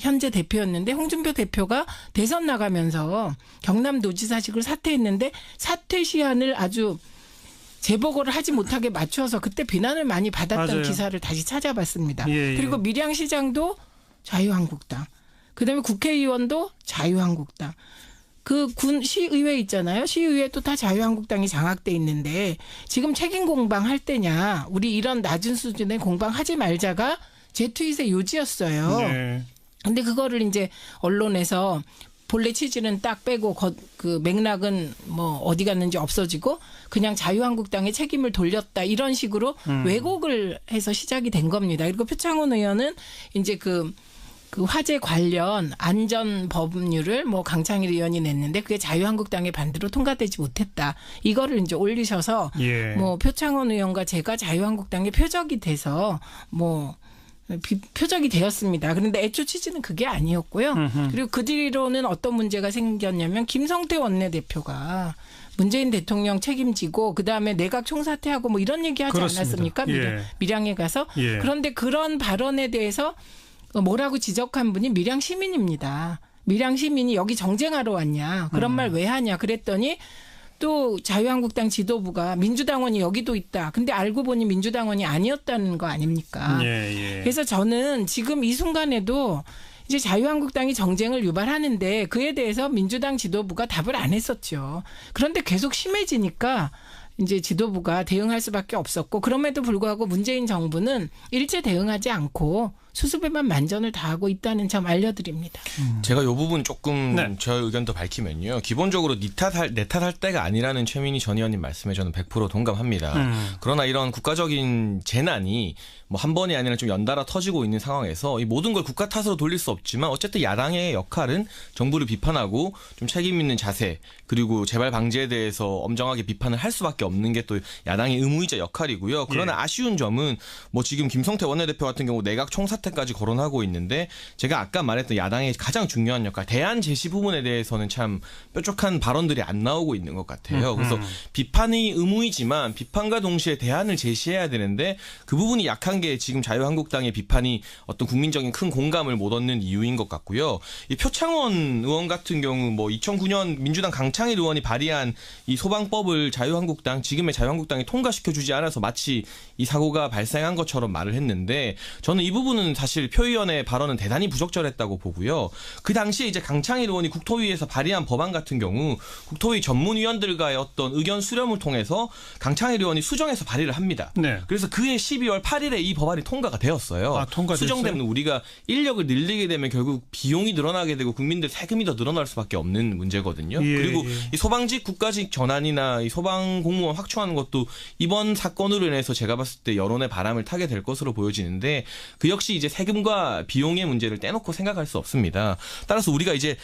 현재 대표였는데 홍준표 대표가 대선 나가면서 경남도지사직을 사퇴했는데 사퇴 시한을 아주 재보고를 하지 못하게 맞춰서 그때 비난을 많이 받았던 맞아요. 기사를 다시 찾아봤습니다. 예. 그리고 밀양시장도 자유한국당. 그다음에 국회의원도 자유한국당. 그 군 시의회 있잖아요. 시의회도 다 자유한국당이 장악돼 있는데 지금 책임 공방할 때냐. 우리 이런 낮은 수준의 공방하지 말자가 제 트윗의 요지였어요. 네. 근데 그거를 이제 언론에서 본래 취지는 딱 빼고 그 맥락은 뭐 어디 갔는지 없어지고 그냥 자유한국당의 책임을 돌렸다 이런 식으로 왜곡을 해서 시작이 된 겁니다. 그리고 표창원 의원은 이제 그 화재 관련 안전 법률을 뭐 강창일 의원이 냈는데 그게 자유한국당의 반대로 통과되지 못했다. 이거를 이제 올리셔서 예. 뭐 표창원 의원과 제가 자유한국당의 표적이 돼서 뭐 표적이 되었습니다. 그런데 애초 취지는 그게 아니었고요. 그리고 그 뒤로는 어떤 문제가 생겼냐면 김성태 원내대표가 문재인 대통령 책임지고 그다음에 내각 총사퇴하고 뭐 이런 얘기하지 그렇습니다. 않았습니까? 예. 밀양에 가서. 예. 그런데 그런 발언에 대해서 뭐라고 지적한 분이 밀양 시민입니다. 밀양 시민이 여기 정쟁하러 왔냐. 그런 말 왜 하냐. 그랬더니 또 자유한국당 지도부가 민주당원이 여기도 있다. 근데 알고 보니 민주당원이 아니었다는 거 아닙니까? 예. 그래서 저는 지금 이 순간에도 이제 자유한국당이 정쟁을 유발하는데 그에 대해서 민주당 지도부가 답을 안 했었죠. 그런데 계속 심해지니까 이제 지도부가 대응할 수밖에 없었고 그럼에도 불구하고 문재인 정부는 일제 대응하지 않고 수습에만 만전을 다하고 있다는 점 알려드립니다. 제가 이 부분 조금 네. 저 의견도 밝히면요. 기본적으로 내 탓할 때가 아니라는 최민희 전 의원님 말씀에 저는 100% 동감합니다. 그러나 이런 국가적인 재난이 뭐 한 번이 아니라 좀 연달아 터지고 있는 상황에서 이 모든 걸 국가 탓으로 돌릴 수 없지만 어쨌든 야당의 역할은 정부를 비판하고 좀 책임 있는 자세 그리고 재발 방지에 대해서 엄정하게 비판을 할 수밖에 없는 게 또 야당의 의무이자 역할이고요. 그러나 예. 아쉬운 점은 뭐 지금 김성태 원내대표 같은 경우 내각 총사퇴까지 거론하고 있는데 제가 아까 말했던 야당의 가장 중요한 역할 대안 제시 부분에 대해서는 참 뾰족한 발언들이 안 나오고 있는 것 같아요. 그래서 비판이 의무이지만 비판과 동시에 대안을 제시해야 되는데 그 부분이 약한 게 지금 자유한국당의 비판이 어떤 국민적인 큰 공감을 못 얻는 이유인 것 같고요. 이 표창원 의원 같은 경우 뭐 2009년 민주당 강창일 의원이 발의한 이 소방법을 지금의 자유한국당이 통과시켜주지 않아서 마치 이 사고가 발생한 것처럼 말을 했는데 저는 이 부분은 사실 표 의원의 발언은 대단히 부적절했다고 보고요. 그 당시에 이제 강창일 의원이 국토위에서 발의한 법안 같은 경우 국토위 전문위원들과의 어떤 의견 수렴을 통해서 강창일 의원이 수정해서 발의를 합니다. 네. 그래서 그해 12월 8일에 이 법안이 통과가 되었어요. 통과됐어요? 수정되면 우리가 인력을 늘리게 되면 결국 비용이 늘어나게 되고 국민들 세금이 더 늘어날 수밖에 없는 문제거든요. 예, 그리고 예. 이 소방직 국가직 전환이나 이 소방 공무원 확충하는 것도 이번 사건으로 인해서 제가 봤을 때 여론의 바람을 타게 될 것으로 보여지는데 그 역시 이제 세금과 비용의 문제를 떼놓고 생각할 수 없습니다. 따라서 우리가 이제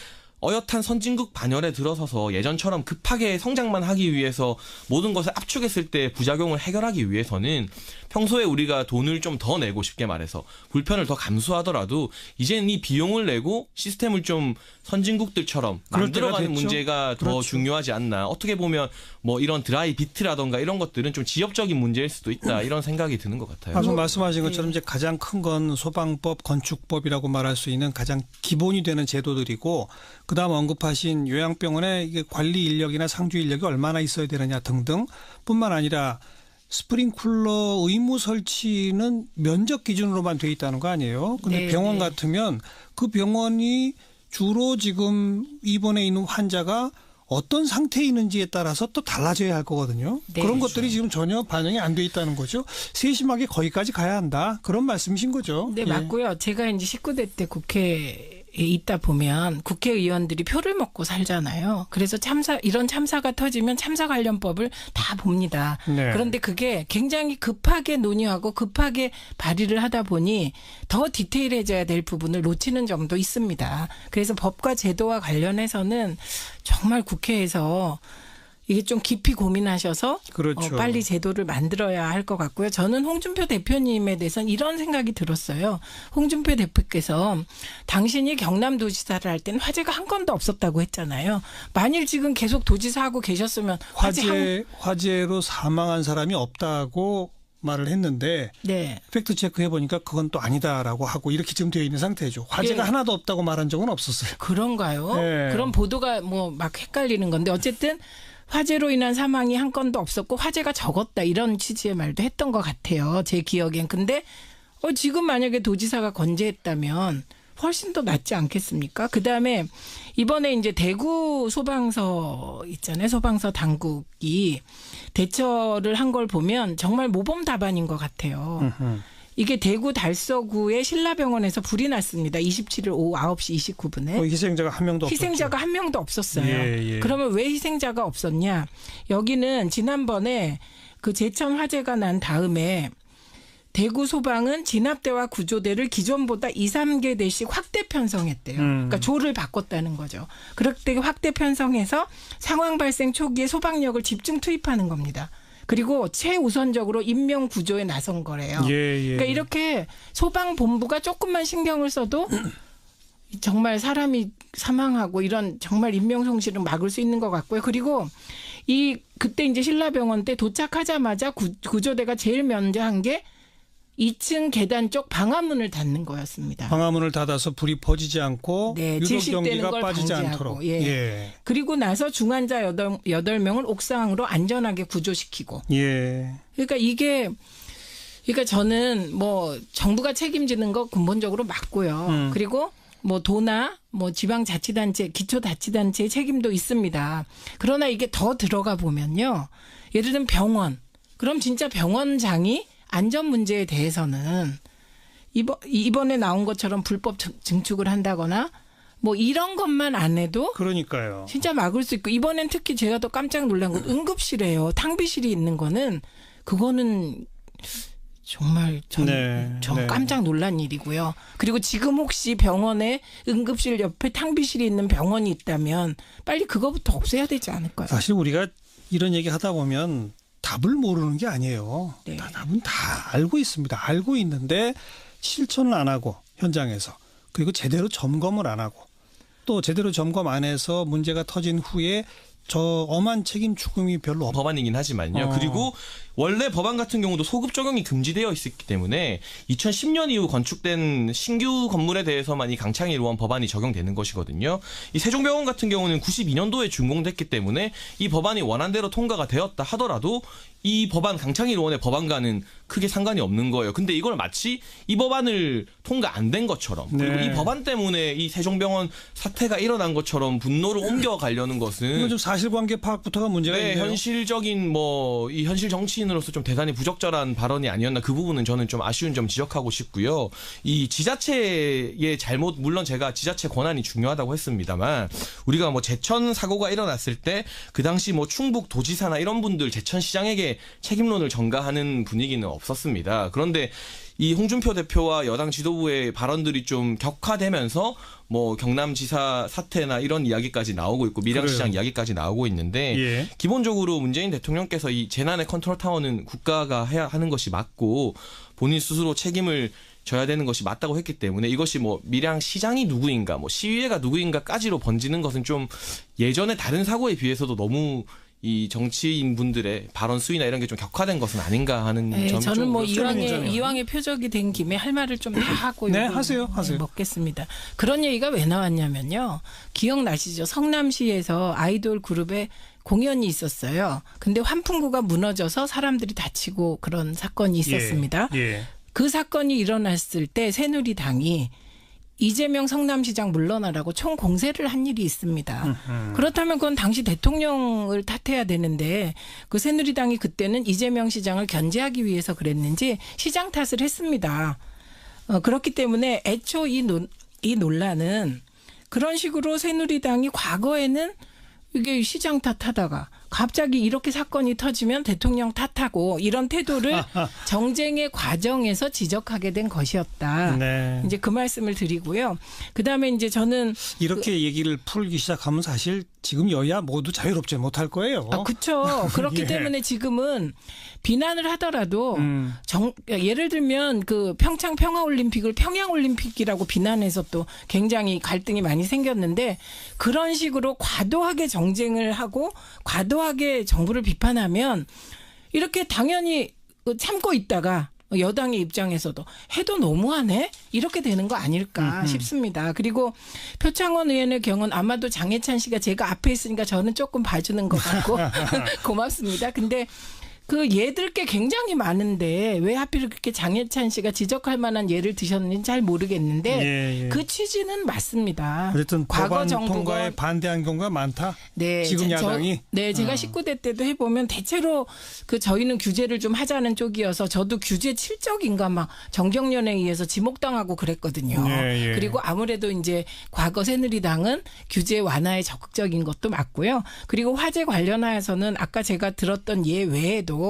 어엿한 선진국 반열에 들어서서 예전처럼 급하게 성장만 하기 위해서 모든 것을 압축했을 때 부작용을 해결하기 위해서는 평소에 우리가 돈을 좀 더 내고 쉽게 말해서 불편을 더 감수하더라도 이제는 이 비용을 내고 시스템을 좀 선진국들처럼 만들어가는 문제가 더 중요하지 않나. 어떻게 보면 뭐 이런 드라이 비트라던가 이런 것들은 좀 지역적인 문제일 수도 있다. 이런 생각이 드는 것 같아요. 방금 말씀하신 것처럼 이제 가장 큰 건 소방법, 건축법이라고 말할 수 있는 가장 기본이 되는 제도들이고 그다음 언급하신 요양병원의 이게 관리 인력이나 상주 인력이 얼마나 있어야 되느냐 등등 뿐만 아니라 스프링쿨러 의무 설치는 면적 기준으로만 돼 있다는 거 아니에요? 근데 병원 같으면 그 병원이 주로 지금 입원해 있는 환자가 어떤 상태에 있는지에 따라서 또 달라져야 할 거거든요. 그런 것들이 지금 전혀 반영이 안 돼 있다는 거죠. 세심하게 거기까지 가야 한다. 그런 말씀이신 거죠. 네, 맞고요. 제가 이제 19대 때 국회에 있다 보면 국회의원들이 표를 먹고 살잖아요. 그래서 이런 참사가 터지면 참사 관련법을 다 봅니다. 그런데 그게 굉장히 급하게 논의하고 급하게 발의를 하다 보니 더 디테일해져야 될 부분을 놓치는 점도 있습니다. 그래서 법과 제도와 관련해서는 정말 국회에서 이게 좀 깊이 고민하셔서 그렇죠. 빨리 제도를 만들어야 할 것 같고요. 저는 홍준표 대표님에 대해서는 이런 생각이 들었어요. 홍준표 대표께서 당신이 경남도지사를 할 때는 화재가 한 건도 없었다고 했잖아요. 만일 지금 계속 도지사하고 계셨으면 화재로 사망한 사람이 없다고 말을 했는데 팩트 체크해 보니까 그건 또 아니다라고 하고 이렇게 지금 되어 있는 상태죠. 화재가 하나도 없다고 말한 적은 없었어요. 그런가요? 그런 보도가 뭐 막 헷갈리는 건데 어쨌든 화재로 인한 사망이 한 건도 없었고 화재가 적었다 이런 취지의 말도 했던 것 같아요. 제 기억엔. 근데 지금 만약에 도지사가 건재했다면 훨씬 더 낫지 않겠습니까? 그다음에 이번에 이제 대구 소방서 있잖아요. 소방서 당국이 대처를 한 걸 보면 정말 모범답안인 것 같아요. 이게 대구 달서구의 신라병원에서 불이 났습니다. 27일 오후 9시 29분에. 희생자가 한 명도 없었죠. 희생자가 한 명도 없었어요. 그러면 왜 희생자가 없었냐? 여기는 지난번에 그 제천 화재가 난 다음에 대구 소방은 진압대와 구조대를 기존보다 2, 3개 대씩 확대 편성했대요. 그러니까 조를 바꿨다는 거죠. 그렇게 확대 편성해서 상황 발생 초기에 소방력을 집중 투입하는 겁니다. 그리고 최우선적으로 인명 구조에 나선 거래요. 그러니까 이렇게 소방본부가 조금만 신경을 써도 정말 사람이 사망하고 이런 정말 인명 손실을 막을 수 있는 것 같고요. 그리고 그때 이제 신라병원 때 도착하자마자 구조대가 제일 먼저 한 게 2층 계단 쪽 방화문을 닫는 거였습니다. 방화문을 닫아서 불이 퍼지지 않고 유독 연기가 빠지지 않도록. 그리고 나서 중환자 8명을 옥상으로 안전하게 구조시키고. 그러니까 그러니까 저는 뭐 정부가 책임지는 거 근본적으로 맞고요. 그리고 뭐 도나 뭐 지방자치단체, 기초자치단체의 책임도 있습니다. 그러나 이게 더 들어가 보면요. 예를 들면 병원. 그럼 진짜 병원장이 안전 문제에 대해서는 이번에 나온 것처럼 불법 증축을 한다거나 뭐 이런 것만 안 해도 그러니까요. 진짜 막을 수 있고 이번엔 특히 제가 더 깜짝 놀란 건 응급실이에요. 탕비실이 있는 거는 그거는 정말 전 깜짝 놀란 일이고요. 그리고 지금 혹시 병원에 응급실 옆에 탕비실이 있는 병원이 있다면 빨리 그거부터 없애야 되지 않을까요? 사실 우리가 이런 얘기 하다 보면 답을 모르는 게 아니에요. 답은 다 알고 있습니다. 알고 있는데 실천을 안 하고 현장에서 그리고 제대로 점검을 안 하고 또 제대로 점검 안 해서 문제가 터진 후에 저 엄한 책임 추궁이 별로 없. 법안이긴 하지만요. 그리고 원래 법안 같은 경우도 소급 적용이 금지되어 있었기 때문에 2010년 이후 건축된 신규 건물에 대해서만 이 강창일 의원 법안이 적용되는 것이거든요. 이 세종병원 같은 경우는 92년도에 준공됐기 때문에 이 법안이 원안대로 통과가 되었다 하더라도 이 법안 강창일 의원의 법안과는 크게 상관이 없는 거예요. 근데 이걸 마치 이 법안을 통과 안 된 것처럼 그리고 이 법안 때문에 이 세종병원 사태가 일어난 것처럼 분노를 옮겨가려는 것은 이건 좀 사실관계 파악부터가 문제가 있네요. 현실적인 이 현실 정치인으로서 좀 대단히 부적절한 발언이 아니었나 그 부분은 저는 좀 아쉬운 점 지적하고 싶고요. 이 지자체의 잘못 물론 제가 지자체 권한이 중요하다고 했습니다만 우리가 뭐 제천 사고가 일어났을 때 그 당시 뭐 충북 도지사나 이런 분들 제천시장에게 책임론을 전가하는 분위기는 없었습니다. 그런데 이 홍준표 대표와 여당 지도부의 발언들이 좀 격화되면서 뭐 경남지사 사태나 이런 이야기까지 나오고 있고 밀양시장 그래요. 이야기까지 나오고 있는데 예. 기본적으로 문재인 대통령께서 이 재난의 컨트롤 타워는 국가가 해야 하는 것이 맞고 본인 스스로 책임을 져야 되는 것이 맞다고 했기 때문에 이것이 뭐 밀양시장이 누구인가 뭐 시의회가 누구인가까지로 번지는 것은 좀 예전의 다른 사고에 비해서도 너무 이 정치인분들의 발언 수위나 이런 게 좀 격화된 것은 아닌가 하는 네, 점이 저는 좀 뭐 그렇죠. 이왕의 표적이 된 김에 할 말을 좀 다 하고 네, 이걸 하세요. 먹겠습니다. 그런 얘기가 왜 나왔냐면요. 기억나시죠? 성남시에서 아이돌 그룹의 공연이 있었어요. 근데 환풍구가 무너져서 사람들이 다치고 그런 사건이 있었습니다. 예. 그 사건이 일어났을 때 새누리당이 이재명 성남시장 물러나라고 총공세를 한 일이 있습니다. 그렇다면 그건 당시 대통령을 탓해야 되는데 그 새누리당이 그때는 이재명 시장을 견제하기 위해서 그랬는지 시장 탓을 했습니다. 그렇기 때문에 애초 이 논란은 그런 식으로 새누리당이 과거에는 이게 시장 탓하다가 갑자기 이렇게 사건이 터지면 대통령 탓하고 이런 태도를 정쟁의 과정에서 지적하게 된 것이었다. 네. 이제 그 말씀을 드리고요. 그다음에 이제 저는 이렇게 얘기를 풀기 시작하면 사실 지금 여야 모두 자유롭지 못할 거예요. 그렇죠. 그렇기 예. 때문에 지금은 비난을 하더라도 예를 들면 그 평창 평화올림픽을 평양올림픽이라고 비난해서 또 굉장히 갈등이 많이 생겼는데 그런 식으로 과도하게 정쟁을 하고 과도하게 정부를 비판하면 이렇게 당연히 참고 있다가 여당의 입장에서도 해도 너무하네? 이렇게 되는 거 아닐까 싶습니다. 그리고 표창원 의원의 경우는 아마도 장해찬 씨가 제가 앞에 있으니까 저는 조금 봐주는 것 같고 고맙습니다. 근데 그 예들 게 굉장히 많은데 왜 하필 그렇게 장해찬 씨가 지적할 만한 예를 드셨는지 잘 모르겠는데 예. 그 취지는 맞습니다. 어쨌든 과거 법안 정부가 통과에 반대한 경우가 많다. 네, 지금 야당이. 제가 19대 때도 해보면 대체로 그 저희는 규제를 좀 하자는 쪽이어서 저도 규제 칠적인가 막 정경련에 의해서 지목당하고 그랬거든요. 예. 그리고 아무래도 이제 과거 새누리당은 규제 완화에 적극적인 것도 맞고요. 그리고 화재 관련하여서는 아까 제가 들었던 예 외에도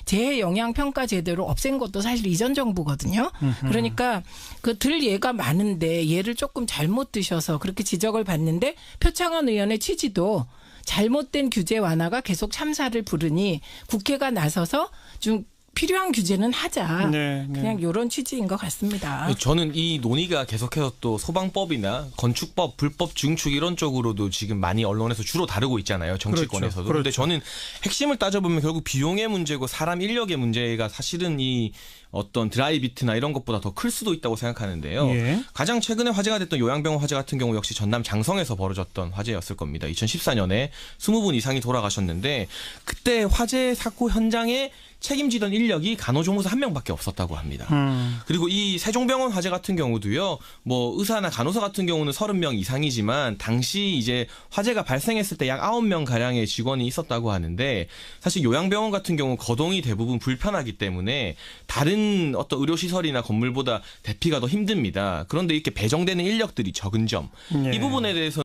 재해 영향 평가 제도를 없앤 것도 사실 이전 정부거든요. 그러니까 그 들 예가 많은데 예를 조금 잘못 드셔서 그렇게 지적을 받는데 표창원 의원의 취지도 잘못된 규제 완화가 계속 참사를 부르니 국회가 나서서 좀 필요한 규제는 하자. 네. 그냥 이런 취지인 것 같습니다. 저는 이 논의가 계속해서 또 소방법이나 건축법, 불법 증축 이런 쪽으로도 지금 많이 언론에서 주로 다루고 있잖아요. 정치권에서도. 그런데 저는 핵심을 따져보면 결국 비용의 문제고 사람 인력의 문제가 사실은 이 어떤 드라이비트나 이런 것보다 더 클 수도 있다고 생각하는데요. 예. 가장 최근에 화제가 됐던 요양병원 화재 같은 경우 역시 전남 장성에서 벌어졌던 화재였을 겁니다. 2014년에 20분 이상이 돌아가셨는데 그때 화재 사고 현장에 책임지던 인력이 간호조무사 1명밖에 없었다고 합니다. 그리고 이 세종병원 화재 같은 경우도요. 뭐 의사나 간호사 같은 경우는 30명 이상이지만 당시 이제 화재가 발생했을 때 약 9명 가량의 직원이 있었다고 하는데 사실 요양병원 같은 경우 거동이 대부분 불편하기 때문에 다른 어떤 의료시설이나 건물보다 대피가 더 힘듭니다. 그런데 이렇게 배정되는 인력들이 적은 점. 이 부분에 대해서